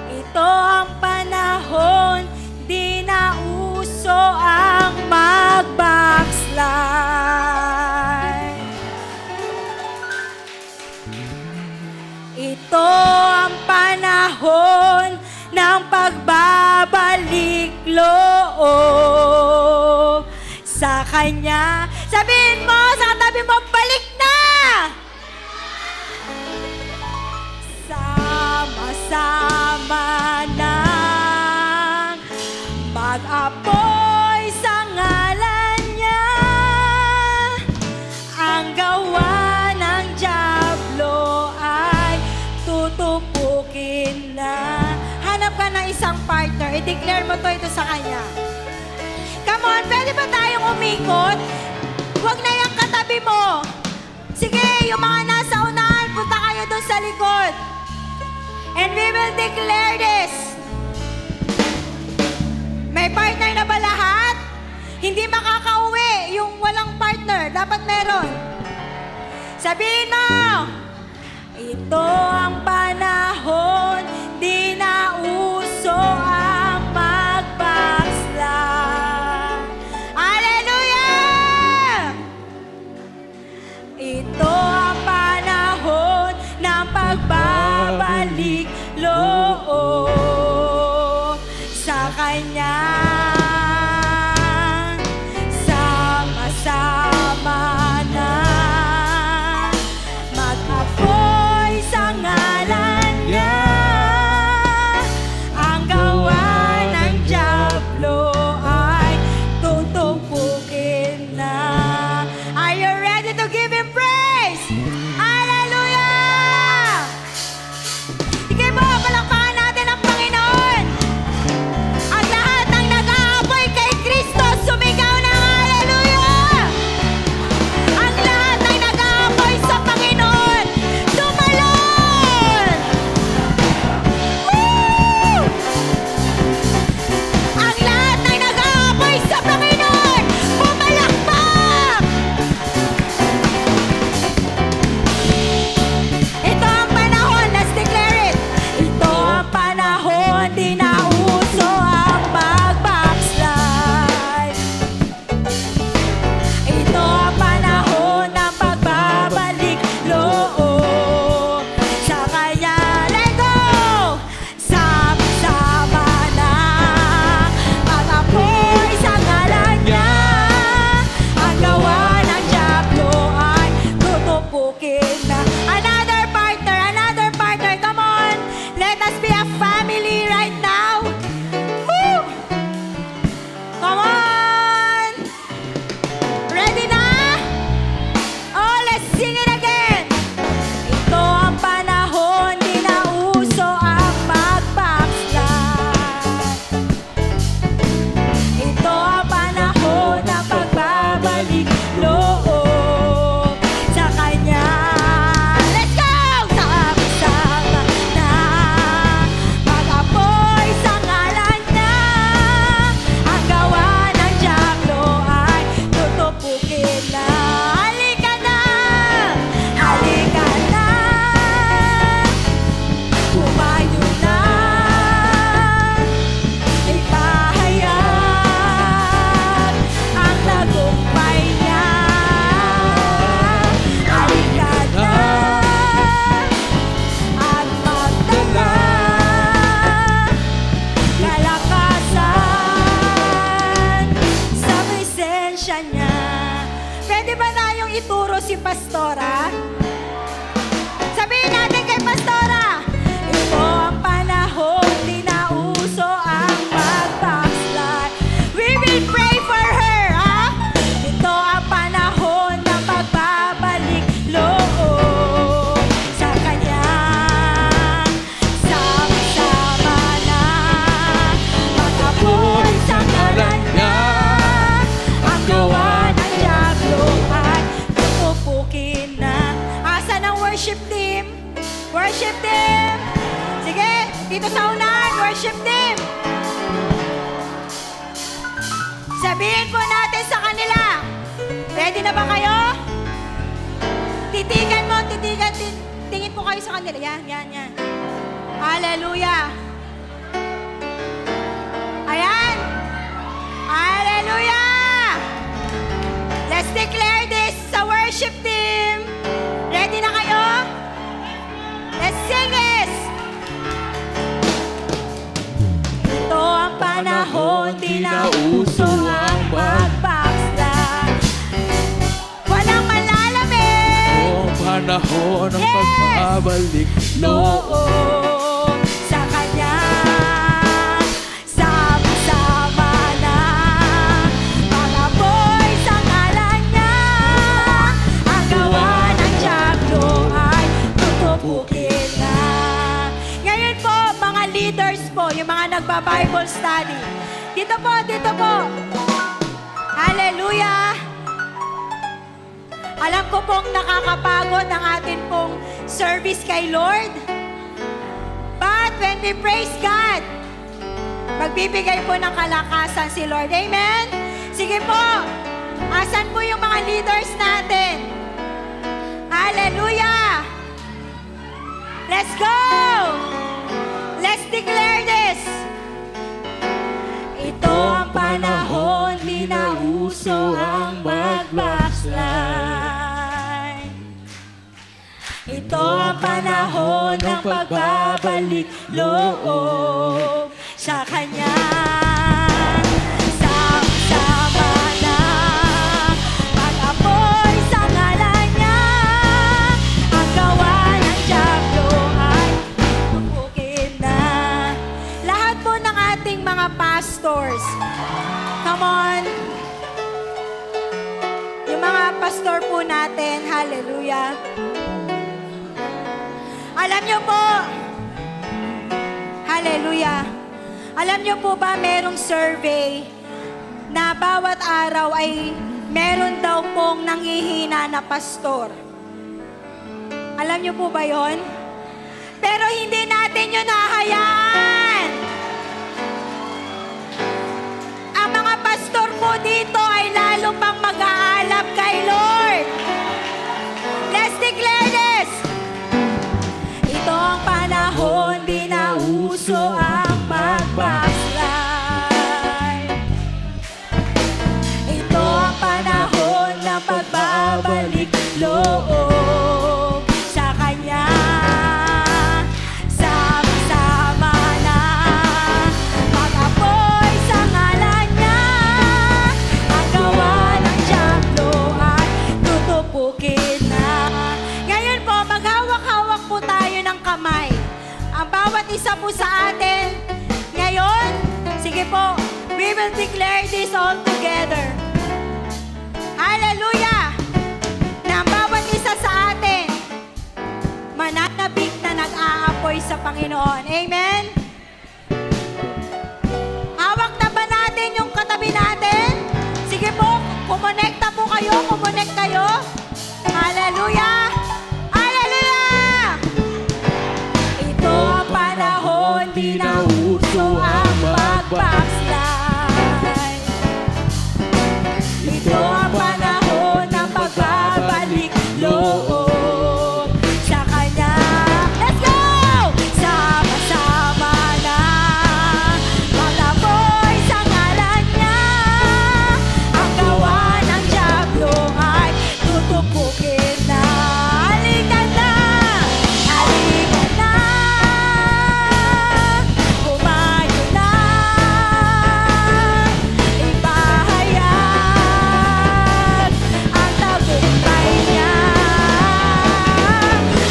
ito ang panahon, di na uso ang mag-backslide. Ito ang panahon ng pagbabalik loob sa Kanya. Sabihin mo sa katabi mo, balik na! Sama-sama nang mag-apoy sa ngalan niya. Ang gawa ng dyablo ay tutupukin na. Hanap ka ng isang partner, i-declare mo ito sa kanya. Come on, pwede ba tayong umikot? Huwag na yung katabi mo. Sige, yung mga nasa unahan, punta kayo doon sa likod. And we will declare this. May partner na ba lahat? Hindi makakauwi yung walang partner. Dapat meron. Sabihin mo, ito ang panahon, di na uso ang mag-backslide. Hallelujah! Ito ang panahon ng pagbabalik loob sa Kanya. Sama-sama na mag-apoy sa ngalan niya. Ang gawa ng dyablo ay tutupukin na. Are you ready to give Him praise? Hallelujah! Sige po, palakpakan natin ang Dito sa unahan, worship team. Sabihin po natin sa kanila. Ready na ba kayo? Tingin po kayo sa kanila. Yan. Hallelujah. Ayan. Hallelujah. Let's declare this sa worship team. Ready na kayo? Let's sing this. Ito ang panahon, di na uso ang magbakslan. Walang malalamig. O panahon ng pagbabalik loob sa Kanya. Sama-sama na pag-apoy sa ngalan niya. Ang gawa ng tiyaglo ay tutubukin na. Ngayon po, mga leaders po, yung mga nagba-Bible study. Dito po. Hallelujah. Alam ko pong nakakapagod ang atin pong service kay Lord. But when we praise God, magbibigay po ng kalakasan si Lord. Amen? Sige po. Asan po yung mga leaders natin? Hallelujah! Let's go! Let's declare this. Ito ang panahon, di na uso ang magbakslan. Ito ang panahon ng pagbabalik loob sa Kanya. Sama-sama na pag-apoy sa ngalan niya. Ang gawa ng tiyaglo ay tutubukin na. Lahat po ng ating mga pastors, come on. Yung mga pastor po natin, hallelujah. Alam niyo po, hallelujah, alam niyo po ba merong survey na bawat araw ay meron daw pong nanghihina na pastor? Alam niyo po ba yon? Pero hindi natin yun hahayaan. Ang mga pastor po dito ay lalo pang mag-aalap kay Lord. Let's declare this. Ito ang panahon, di na uso ang magbakslan. Ito ang panahon ng pagbabalik loob sa Kanya. Sama-sama na pag-apoy sa ngalan niya. Ang gawa ng tiyaglo ay tutupukin na. Ngayon po, maghawak-hawak po tayo ng kamay. Ang bawat isa po sa atin. Ngayon, sige po, we will declare this all together. Hallelujah! Na ang bawat isa sa atin, mananabik na nag-aapoy sa Panginoon. Amen? Hawak na ba natin yung katabi natin? Sige po, kumonekta po kayo, kumonek kayo. Hallelujah! Hallelujah! Ito ang panahon, di na uso ang magbakslan. Ito ang panahon ng pagbabalik loob sa Kanya. Let's go! Sama-sama na pag-apoy sa ngalan niya. Ang gawa ng tiyaglo ay tutupukin na. Halika na! Halika na! Kumayo na! Ipahayag ang tagumpay niya.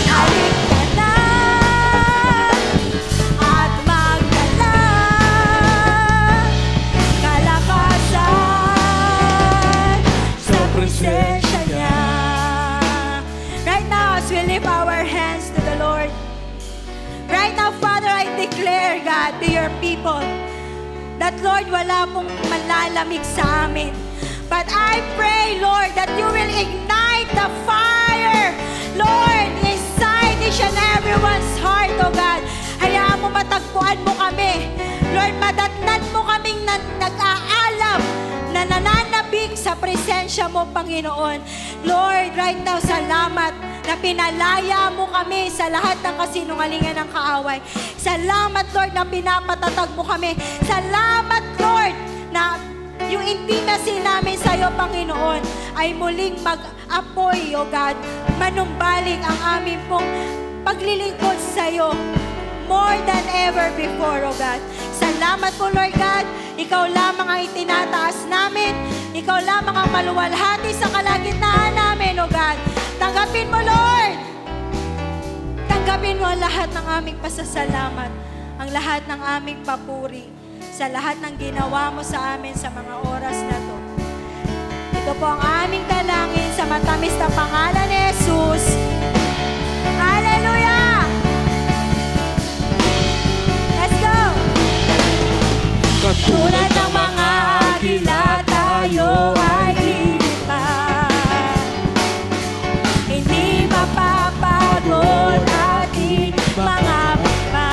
Halika na! At magdala kalakasan sa presensya niya. Right now, as we lift our hands to the Lord, right now, Father, I declare, God, to your people, that, Lord, wala pong malalamig sa amin. But I pray, Lord, that you will ignite the fire, Lord, inside each and everyone's heart, oh God. Hayaan mo matagpuan madatnan mo kaming nag-aalam na nananabik sa presensya mo, Panginoon. Lord, right now, salamat na pinalaya mo kami sa lahat ng kasinungalingan ng kaaway. Salamat, Lord, na pinapatatag mo kami. Salamat, Lord, na yung intimacy namin sa iyo, Panginoon, ay muling mag-apoy, O God. Manumbalik ang aming pong paglilingkod sa iyo more than ever before, O God. Salamat po, Lord God. Ikaw lamang ang itinataas namin. Ikaw lamang ang maluwalhati sa kalagitnaan namin, O God. Tanggapin mo, Lord. Tanggapin mo ang lahat ng aming pasasalamat, ang lahat ng aming papuri, sa lahat ng ginawa mo sa amin sa mga oras na to. Ito po ang aming dalangin sa matamis na pangalan ni Jesus. Hallelujah! Let's go! Tulad ng mga agila, tayo ay lilipat. Hindi mapapagod ating mga pagpa.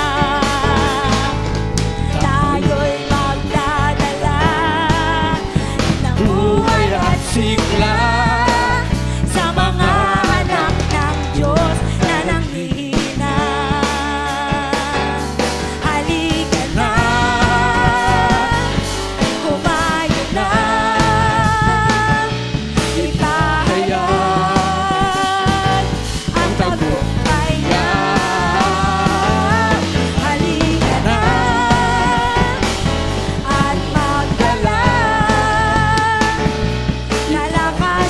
Tayo'y magdadala ng buhay at Sigla sa mga anak ng Diyos na nanghihina. Halika na, kumayo na, ipahayag ang tagumpay niya. Halika na at magdala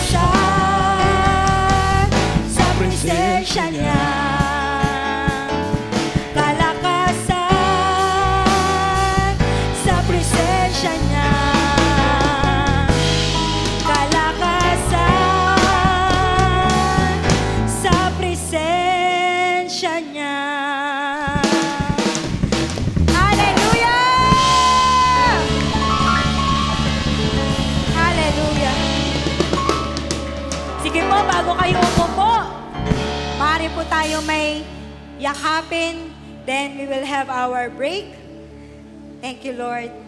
kalakasan sa presensya niya. Kalakasan sa presensya niya. Kalakasan sa presensya niya. Hallelujah! Hallelujah! Sige po, bago kayo umupo, maaari po tayo may yakapin, then we will have our break. Thank you, Lord.